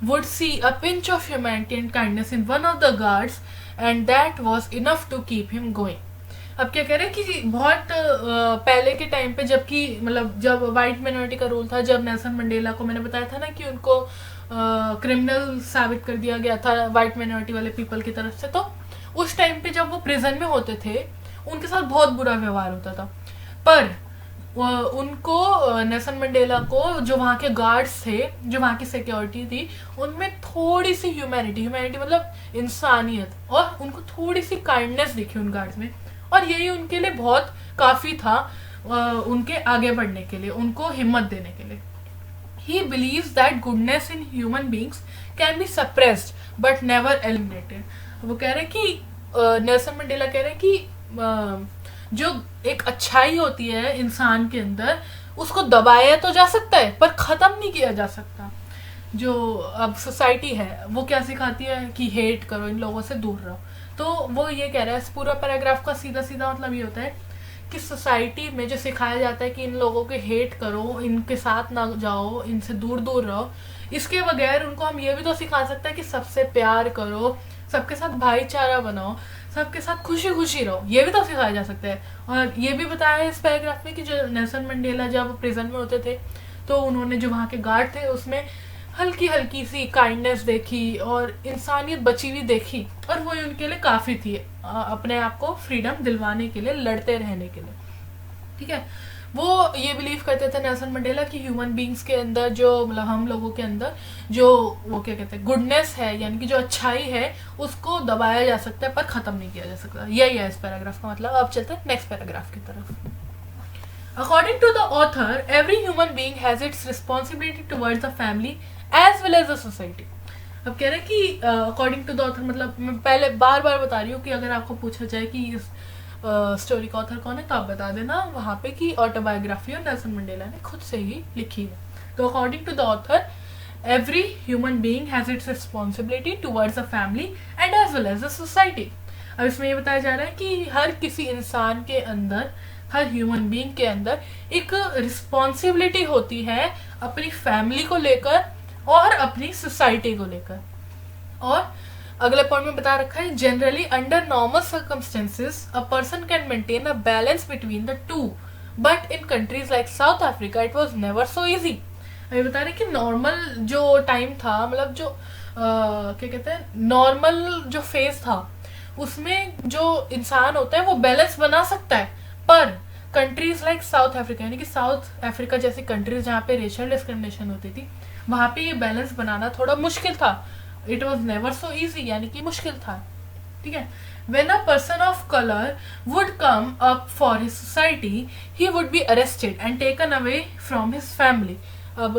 would see a pinch of humanity and kindness in one of the guards, and that was enough to keep him going. अब क्या कह रहे हैं कि बहुत पहले के time पे जबकि मतलब जब वाइट माइनॉरिटी का रूल था, जब नेल्सन मंडेला को मैंने बताया था ना कि उनको क्रिमिनल साबित कर दिया गया था वाइट माइनॉरिटी वाले पीपल की तरफ से, तो उस टाइम पे जब वो प्रिजन में होते थे उनके साथ बहुत बुरा व्यवहार होता था। पर उनको नेल्सन मंडेला को जो वहाँ के गार्ड्स थे, जो वहाँ की सिक्योरिटी थी, उनमें थोड़ी सी ह्यूमैनिटी मतलब इंसानियत और उनको थोड़ी सी काइंडनेस दिखी उन गार्ड्स में, और यही उनके लिए बहुत काफ़ी था उनके आगे बढ़ने के लिए, उनको हिम्मत देने के लिए। He believes that goodness in human beings can be suppressed but never eliminated। वो कह रहे हैं कि नेल्सन मंडेला कह रहे हैं कि जो एक अच्छाई होती है इंसान के अंदर उसको दबाया तो जा सकता है पर ख़त्म नहीं किया जा सकता। जो अब सोसाइटी है वो क्या सिखाती है कि हेट करो, इन लोगों से दूर रहो। तो वो ये कह रहा है, इस पूरा पैराग्राफ का सीधा सीधा मतलब ये होता है कि सोसाइटी में जो सिखाया जाता है कि इन लोगों के हेट करो, इनके साथ ना जाओ, इनसे दूर दूर रहो, इसके बगैर उनको हम ये भी तो सिखा सकते हैं कि सबसे प्यार करो, सबके साथ भाईचारा बनाओ, सबके साथ खुशी खुशी रहो, ये भी तो सिखाया जा सकता है। और ये भी बताया है इस पैराग्राफ में कि जो नेल्सन मंडेला जब प्रिजन में होते थे तो उन्होंने जो वहाँ के गार्ड थे उसमें हल्की हल्की सी काइंडनेस देखी और इंसानियत बची हुई देखी, और वो उनके लिए काफ़ी थी अपने आप को फ्रीडम दिलवाने के लिए, लड़ते रहने के लिए। ठीक है, वो ये बिलीव करते थे नेल्सन मंडेला कि ह्यूमन बींग्स के अंदर जो मतलब हम लोगों के अंदर जो वो क्या कहते हैं गुडनेस है यानी कि जो अच्छाई है उसको दबाया जा सकता है पर ख़त्म नहीं किया जा सकता। यही है इस पैराग्राफ का मतलब। अब चलते हैं नेक्स्ट पैराग्राफ की तरफ। According to the author every human being has its responsibility towards the family as well as the society. अब कह रहे हैं कि अकॉर्डिंग टू द ऑथर मतलब मैं पहले बार बार बता रही हूँ कि अगर आपको पूछा जाए कि इस स्टोरी का ऑथर कौन है तो आप बता देना वहाँ पे कि ऑटोबायोग्राफी और नेल्सन मंडेला ने खुद से ही लिखी है। तो according to the author every human being has its responsibility towards a family and as well as a society. अब इसमें ये बताया जा रहा है कि हर किसी इंसान के अंदर, हर ह्यूमन बीइंग के अंदर एक रिस्पॉन्सिबिलिटी होती है अपनी फैमिली को लेकर और अपनी सोसाइटी को लेकर। और अगले पॉइंट में बता रखा है generally under normal circumstances a person can maintain a balance between the two but in countries like south Africa it was never so easy. अभी बता रहे कि नॉर्मल जो टाइम था मतलब जो क्या कहते हैं नॉर्मल जो फेज था उसमें जो इंसान होता है वो बैलेंस बना सकता है, पर कंट्रीज लाइक साउथ अफ्रीका यानी कि साउथ अफ्रीका जैसी कंट्रीज जहाँ पे रेशियल डिस्क्रिमिनेशन होती थी वहाँ पे ये बैलेंस बनाना थोड़ा मुश्किल था। It was never so easy यानी कि मुश्किल था। ठीक है। When a person of colour would come up for his society he would be arrested and taken away from his family. अब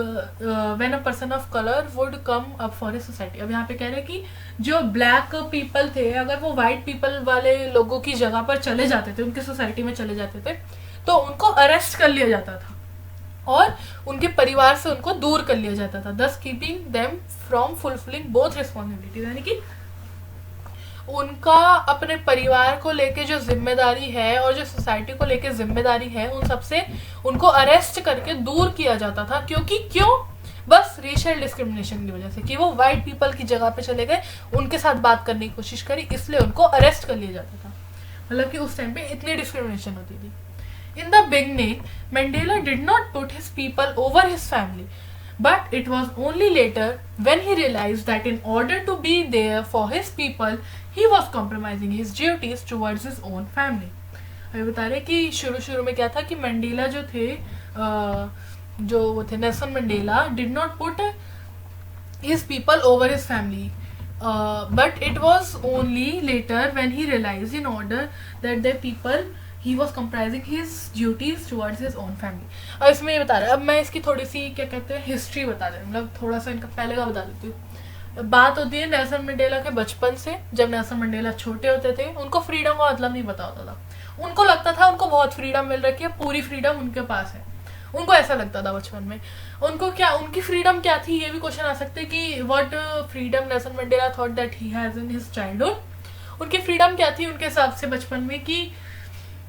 when a person of colour would come up for his society, अब यहाँ पे कह रहे हैं कि जो black people थे अगर वो वाइट पीपल वाले लोगों की जगह पर चले जाते थे, उनकी सोसाइटी में चले जाते थे तो उनको अरेस्ट कर लिया जाता था और उनके परिवार से उनको दूर कर लिया जाता था, दस keeping them from fulfilling both responsibilities. यानी कि उनका अपने परिवार को लेके जो जिम्मेदारी है और जो सोसाइटी को लेके जिम्मेदारी है उन सबसे उनको अरेस्ट करके दूर किया जाता था। क्यों? बस रेशियल डिस्क्रिमिनेशन की वजह से कि वो वाइट पीपल की जगह पे चले गए, उनके साथ बात करने की कोशिश करी, इसलिए उनको अरेस्ट कर लिया जाता था। मतलब कि उस टाइम पे इतनी डिस्क्रिमिनेशन होती थी। In the beginning, Mandela did not put his people over his family, but it was only later when he realized that in order to be there for his people, he was compromising his duties towards his own family. अभी बता रहे कि शुरू में क्या था कि Mandela जो थे जो वो थे Nelson Mandela did not put his people over his family, but it was only later when he realized in order that the people he was comprising his duties towards his own family. और इसमें ये बता रहा है, अब मैं इसकी थोड़ी सी क्या कहते हैं हिस्ट्री बता दें, मतलब थोड़ा सा इनका पहले का बता देती हूँ। बात होती है नेल्सन मंडेला के बचपन से। जब नेल्सन मंडेला छोटे होते थे उनको फ्रीडम का मतलब नहीं पता होता था। उनको लगता था उनको बहुत फ्रीडम मिल रखी है, पूरी फ्रीडम उनके पास है, उनको ऐसा लगता था बचपन में। उनको क्या उनकी फ्रीडम क्या थी ये भी क्वेश्चन आ सकते हैं कि what freedom Nelson Mandela thought that he has in his childhood. उनकी फ्रीडम क्या थी उनके हिसाब से बचपन में कि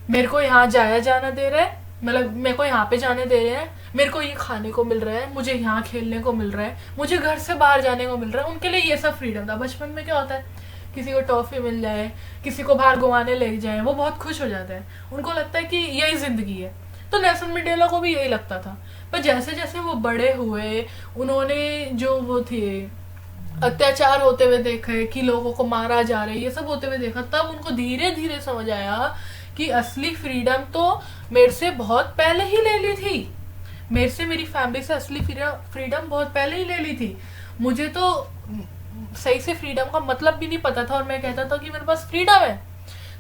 मेरे को यहाँ जाना दे रहा है, मतलब मेरे को यहाँ पे जाने दे रहे हैं, मेरे को ये खाने को मिल रहा है, मुझे यहाँ खेलने को मिल रहा है, मुझे घर से बाहर जाने को मिल रहा है। उनके लिए ये सब फ्रीडम था। बचपन में क्या होता है किसी को टॉफी मिल जाए, किसी को बाहर घुमाने ले जाए, वो बहुत खुश हो जाता है, उनको लगता है कि यही जिंदगी है। तो नेल्सन मंडेला को भी यही लगता था। पर जैसे जैसे वो बड़े हुए उन्होंने जो वो थे अत्याचार होते हुए देखे कि लोगों को मारा जा रहा है, ये सब होते हुए देखा, तब उनको धीरे धीरे समझ आया कि असली फ्रीडम तो मेरे से बहुत पहले ही ले ली थी, मेरे से मेरी फैमिली से असली फ्रीडम बहुत पहले ही ले ली थी। मुझे तो सही से फ्रीडम का मतलब भी नहीं पता था और मैं कहता था कि मेरे पास फ्रीडम है।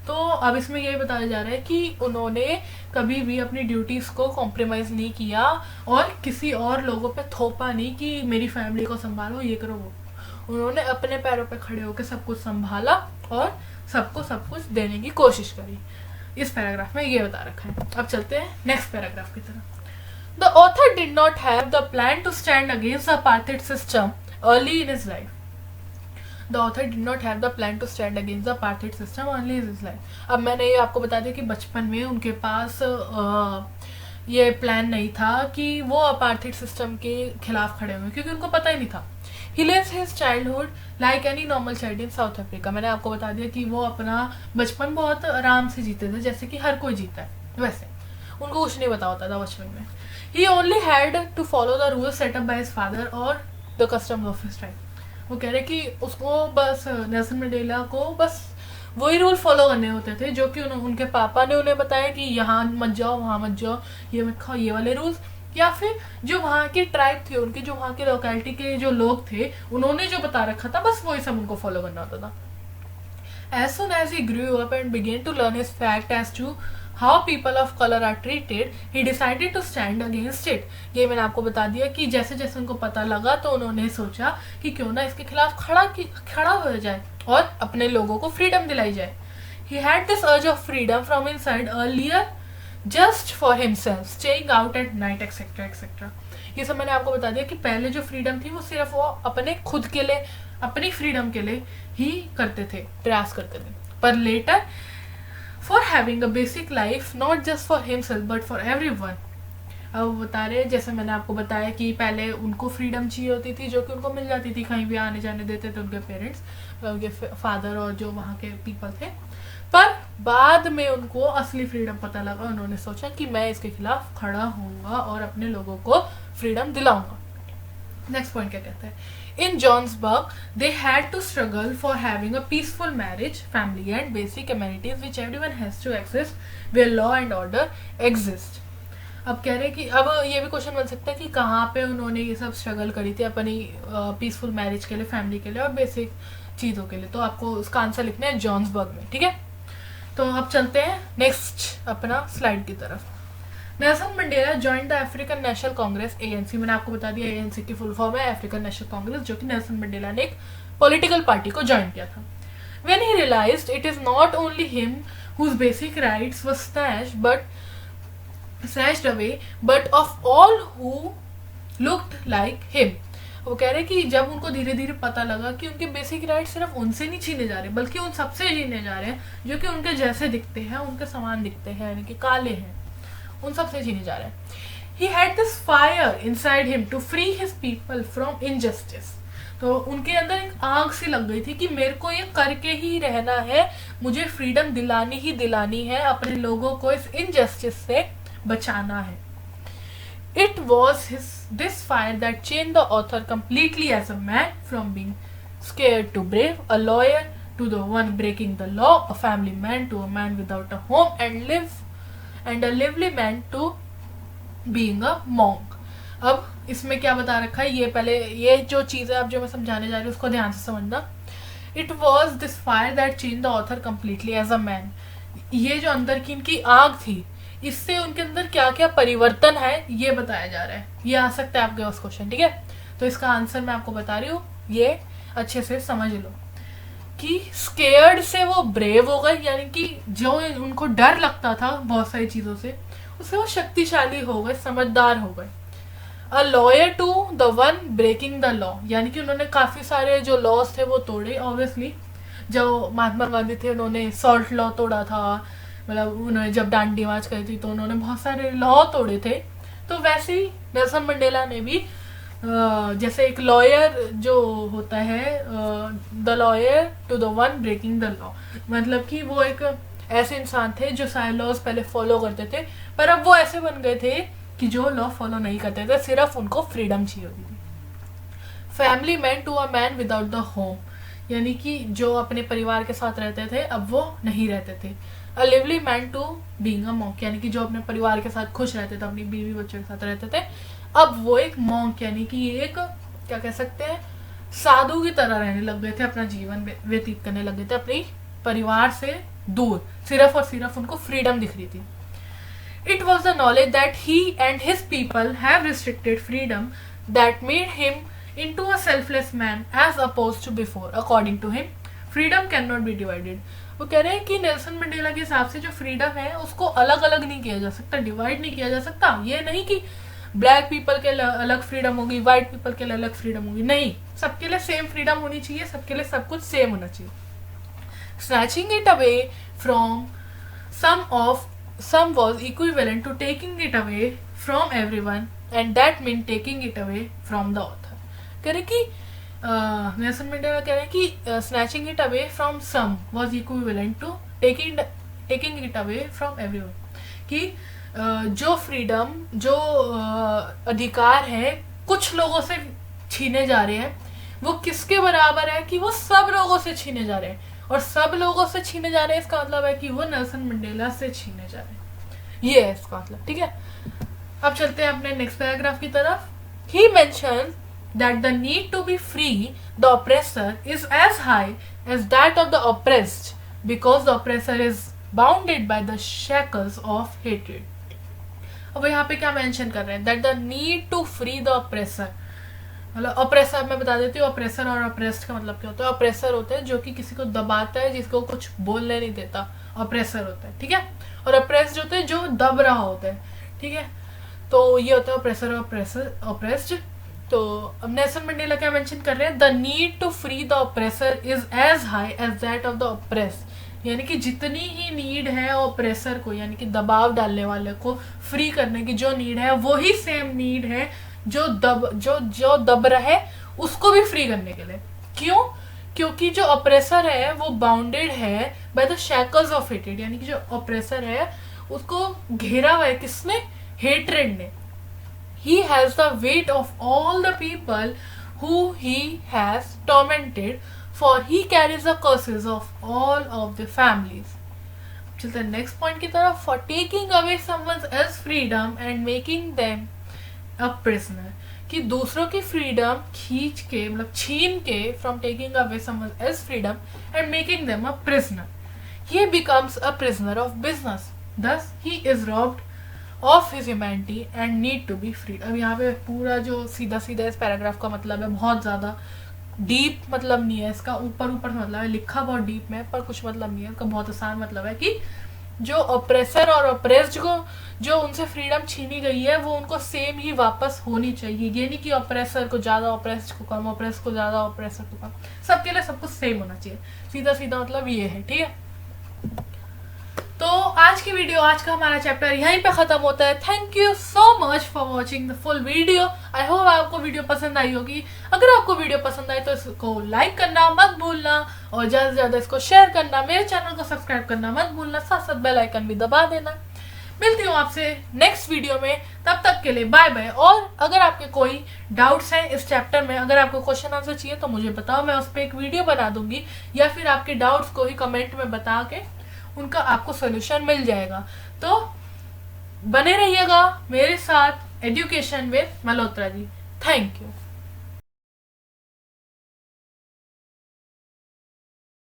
तो अब इसमें यही बताया जा रहा है कि उन्होंने कभी भी अपनी ड्यूटीज़ को कॉम्प्रोमाइज़ नहीं किया और किसी और लोगों पे थोपा नहीं कि मेरी फैमिली को संभालो, ये करो वो। उन्होंने अपने पैरों पे खड़े होकर सब कुछ संभाला और सबको सब कुछ देने की कोशिश करी। इस पैराग्राफ में ये बता रखा है। अब चलते हैं नेक्स्ट पैराग्राफ की तरफ। The author did not have the plan to stand against the apartheid system early in his life. The author did not have the plan to stand against the apartheid system early in his life. अब मैंने ये आपको बता दिया कि बचपन में उनके पास ये प्लान नहीं था कि वो अपार्थाइड सिस्टम के खिलाफ खड़े हुए, क्योंकि उनको पता ही नहीं था। He lives his childhood like any normal child in South Africa. मैंने आपको बता दिया कि वो अपना बचपन बहुत आराम से जीते थे, जैसे कि हर कोई जीता है वैसे। उनको कुछ नहीं पता होता था बचपन में। He only had to follow the rules set up by his father or the customs of his tribe. वो कह रहे कि उसको बस नेल्सन मंडेला को बस वही रूल फॉलो करने होते थे जो कि उनके पापा ने उन्हें बताया कि यहाँ मत जाओ, वहाँ मत जाओ, ये मत खाओ, ये वाले रूल्स, या फिर जो वहाँ की ट्राइब थी, उनके जो वहाँ के लोकेलिटी के जो लोग थे, उन्होंने जो बता रखा था बस वही सब उनको फॉलो करना होता था. As soon as he grew up and began to learn his fact as to how people of color are treated, he decided to stand against it. ये मैंने आपको बता दिया कि जैसे जैसे उनको पता लगा तो उन्होंने सोचा कि क्यों ना इसके खिलाफ खड़ा हो जाए और अपने लोगों को फ्रीडम दिलाई जाए. He had this urge of freedom from inside earlier just for himself, staying out at night, etc. etc. ये सब मैंने आपको बता दिया कि पहले जो फ्रीडम थी वो सिर्फ वो अपने खुद के लिए, अपनी फ्रीडम के लिए ही करते थे, प्रयास करते थे. पर later for having a basic life not just for himself but for everyone. अब वो बता रहे, जैसे मैंने आपको बताया कि पहले उनको फ्रीडम चाहिए होती थी जो कि उनको मिल जाती थी, कहीं भी आने जाने देते थे उनके पेरेंट्स, उनके फादर और जो वहाँ के पीपल थे. पर बाद में उनको असली फ्रीडम पता लगा, उन्होंने सोचा कि मैं इसके खिलाफ खड़ा होऊंगा और अपने लोगों को फ्रीडम दिलाऊंगा. नेक्स्ट पॉइंट क्या कहता है? In Johannesburg, they had to struggle for having a peaceful marriage, family and basic amenities which everyone has to access where law and order exist. अब कह रहे कि अब ये भी क्वेश्चन बन सकता है कि कहाँ पे उन्होंने ये सब स्ट्रगल करी थी अपनी पीसफुल मैरिज के लिए, फैमिली के लिए और बेसिक चीज़ों के लिए. तो आपको उसका आंसर लिखना है जॉन्सबर्ग में. ठीक है, तो अब चलते हैं नेक्स्ट अपना स्लाइड की तरफ. Nelson Mandela joined the African national Congress, ANC. मैंने आपको बता दिया ANC की फुल फॉर्म है अफ्रीकन नेशनल कांग्रेस, जो कि नेल्सन मंडेला ने एक पॉलिटिकल पार्टी को ज्वाइन किया था. When he realised it is not only him whose basic rights were snatched away but of all who looked like him. वो कह रहे कि जब उनको धीरे धीरे पता लगा कि उनके बेसिक राइट सिर्फ उनसे नहीं छीने जा रहे बल्कि उन सबसे छीने जा रहे हैं जो कि उनके जैसे दिखते हैं, उनके समान दिखते हैं, यानी कि काले हैं, उन सबसे छीने जा रहे हैं. He had this fire inside him to free his people from injustice. तो उनके अंदर एक आग सी लग गई थी कि मेरे को ये करके ही रहना है, मुझे फ्रीडम दिलानी ही दिलानी है, अपने लोगों को इस इनजस्टिस से बचाना है. It was this fire that changed the author completely as a man from being scared to brave, a lawyer to the one breaking the law, a family man to a man without a home and a lively man to being a monk. अब इसमें क्या बता रखा है, ये पहले ये जो चीज़ है अब जो मैं समझाने जा रही हूँ उसको ध्यान से समझना. It was this fire that changed the author completely as a man. ये जो अंदर की इनकी आग थी, इससे उनके अंदर क्या क्या परिवर्तन है ये बताया जा रहा है. ये आ सकता है आपके पास क्वेश्चन. ठीक है, तो इसका आंसर मैं आपको बता रही हूँ, ये अच्छे से समझ लो कि स्केयर्ड से वो ब्रेव हो गए, यानी कि जो उनको डर लगता था बहुत सारी चीज़ों से, उससे वो शक्तिशाली हो गए, समझदार हो गए. A lawyer to the one breaking the law, यानी कि उन्होंने काफ़ी सारे जो लॉज थे वो तोड़े. ऑब्वियसली जो महात्मा गांधी थे उन्होंने सॉल्ट लॉ तोड़ा था, मतलब उन्होंने जब डांडी मार्च करी थी तो उन्होंने बहुत सारे लॉ तोड़े थे. तो वैसे ही नेल्सन मंडेला ने भी जैसे एक लॉयर जो होता है, the lawyer to the one breaking the law, मतलब कि वो एक ऐसे इंसान थे जो सारे लॉज पहले फॉलो करते थे, पर अब वो ऐसे बन गए थे कि जो लॉ फॉलो नहीं करते थे, सिर्फ उनको फ्रीडम चाहिए होती थी. Family man to a man without the home, यानी कि जो अपने परिवार के साथ रहते थे अब वो नहीं रहते थे. A lively man to being a monk, यानी कि जो अपने परिवार के साथ खुश रहते थे, अपनी बीवी बच्चों के साथ रहते थे, अब वो एक मॉन्क यानी कि एक क्या कह सकते हैं, साधु की तरह रहने लग गए थे, अपना जीवन व्यतीत करने लग गए थे अपने परिवार से दूर, सिर्फ और सिर्फ उनको फ्रीडम दिख रही थी. It was the knowledge that he and his people have restricted freedom that made him into a selfless man as opposed to before. According to him, freedom cannot be divided. वो कह रहे हैं कि Nelson Mandela के हिसाब से जो freedom है उसको अलग अलग नहीं किया जा सकता, डिवाइड नहीं किया जा सकता. ये नहीं कि ब्लैक पीपल के लिए अलग फ्रीडम होगी, वाइट पीपल के लिए अलग फ्रीडम होगी, नहीं, सबके लिए सेम फ्रीडम होनी चाहिए, सबके लिए सब कुछ सेम होना चाहिए. Snatching it away from some was equivalent to taking it away from everyone and that meant taking it away from the author. कह रहे कि नेल्सन मंडेला कह रहे हैं कि snatching it away from some was equivalent to taking it away from everyone, कि जो freedom, जो अधिकार है कुछ लोगों से छीने जा रहे हैं, वो किसके बराबर है कि वो सब लोगों से छीने जा रहे हैं. और सब लोगों से छीने जा रहे हैं, इसका मतलब है कि वो नेल्सन मंडेला से छीने जा रहे हैं, ये है इसका मतलब, ठीक है। अब चलते हैं अपने नेक्स्ट पैराग्राफ की तरफ। ही mention that the need to be free the oppressor is as high as that of the oppressed because the oppressor is bounded by the shackles of hatred। अब यहाँ पे क्या मेंशन कर रहे हैं, that the need to free the oppressor, मतलब oppressor मैं बता देती हूँ, ऑपरेसर और ऑपरेस्ड का मतलब क्या होता है। ऑपरेसर होता है जो कि किसी को दबाता है, जिसको कुछ बोलने नहीं देता, ऑपरेसर होता है, ठीक है। और ऑपरेस्ड होते हैं जो दब रहा होता है, ठीक है। तो ये होता है ऑपरेसर और ऑपरेस्ड। तो अब नेल्सन मंडेला क्या मेंशन कर रहे हैं, the need to free the oppressor is as high as that of the oppressed, यानी कि जितनी ही नीड है ऑपरेसर को, यानी कि दबाव डालने वाले को फ्री करने की जो नीड है, वही सेम नीड है जो दब रहा है उसको भी फ्री करने के लिए। क्यों? क्योंकि जो ऑपरेसर है वो बाउंडेड है by the shackles of hated, यानी कि जो ऑपरेसर है उसको घेरा हुआ है किसने, हेट्रेड ने। He has the weight of all the people who he has tormented, for he carries the curses of all of the families। चलते हैं नेक्स्ट पॉइंट की तरफ। For taking away someone else's freedom and making them a prisoner, कि दूसरों की freedom खींच के, मतलब छीन के, from taking away someone else's freedom and making them a prisoner, he becomes a prisoner of business, thus he is robbed of his humanity and need to be freed. अब यहाँ पे पूरा जो सीधा सीधा इस पैराग्राफ का मतलब है, बहुत ज़्यादा डीप मतलब नहीं है इसका, ऊपर ऊपर मतलब है, लिखा बहुत डीप में पर कुछ मतलब नहीं है इसका। बहुत आसान मतलब है कि जो ऑपरेसर और ऑपरेस्ड को जो उनसे फ्रीडम छीनी गई है वो उनको सेम ही वापस होनी चाहिए। ये नहीं कि ऑपरेसर को ज़्यादा, ऑपरेस्ड को कम, ऑपरेस्ड को ज़्यादा, ऑपरेसर को कम, सबके लिए सब कुछ सेम होना चाहिए। सीधा सीधा मतलब ये है, ठीक है। तो आज की वीडियो, आज का हमारा चैप्टर यहीं पे खत्म होता है। Thank you so much for watching the full video. I hope आपको वीडियो पसंद आई होगी। अगर आपको वीडियो पसंद आई तो इसको लाइक करना मत भूलना और ज़्यादा से ज़्यादा इसको शेयर करना, मेरे चैनल को सब्सक्राइब करना मत भूलना, साथ साथ बेल आइकन भी दबा देना। मिलती हूँ आपसे नेक्स्ट वीडियो में, तब तक के लिए बाय बाय। और अगर आपके कोई डाउट्स हैं इस चैप्टर में, अगर आपको क्वेश्चन आंसर चाहिए तो मुझे बताओ, मैं उस पर एक वीडियो बना दूंगी, या फिर आपके डाउट्स को ही कमेंट में बता के उनका आपको सोल्यूशन मिल जाएगा। तो बने रहिएगा मेरे साथ education with Malhotra ji. Thank you.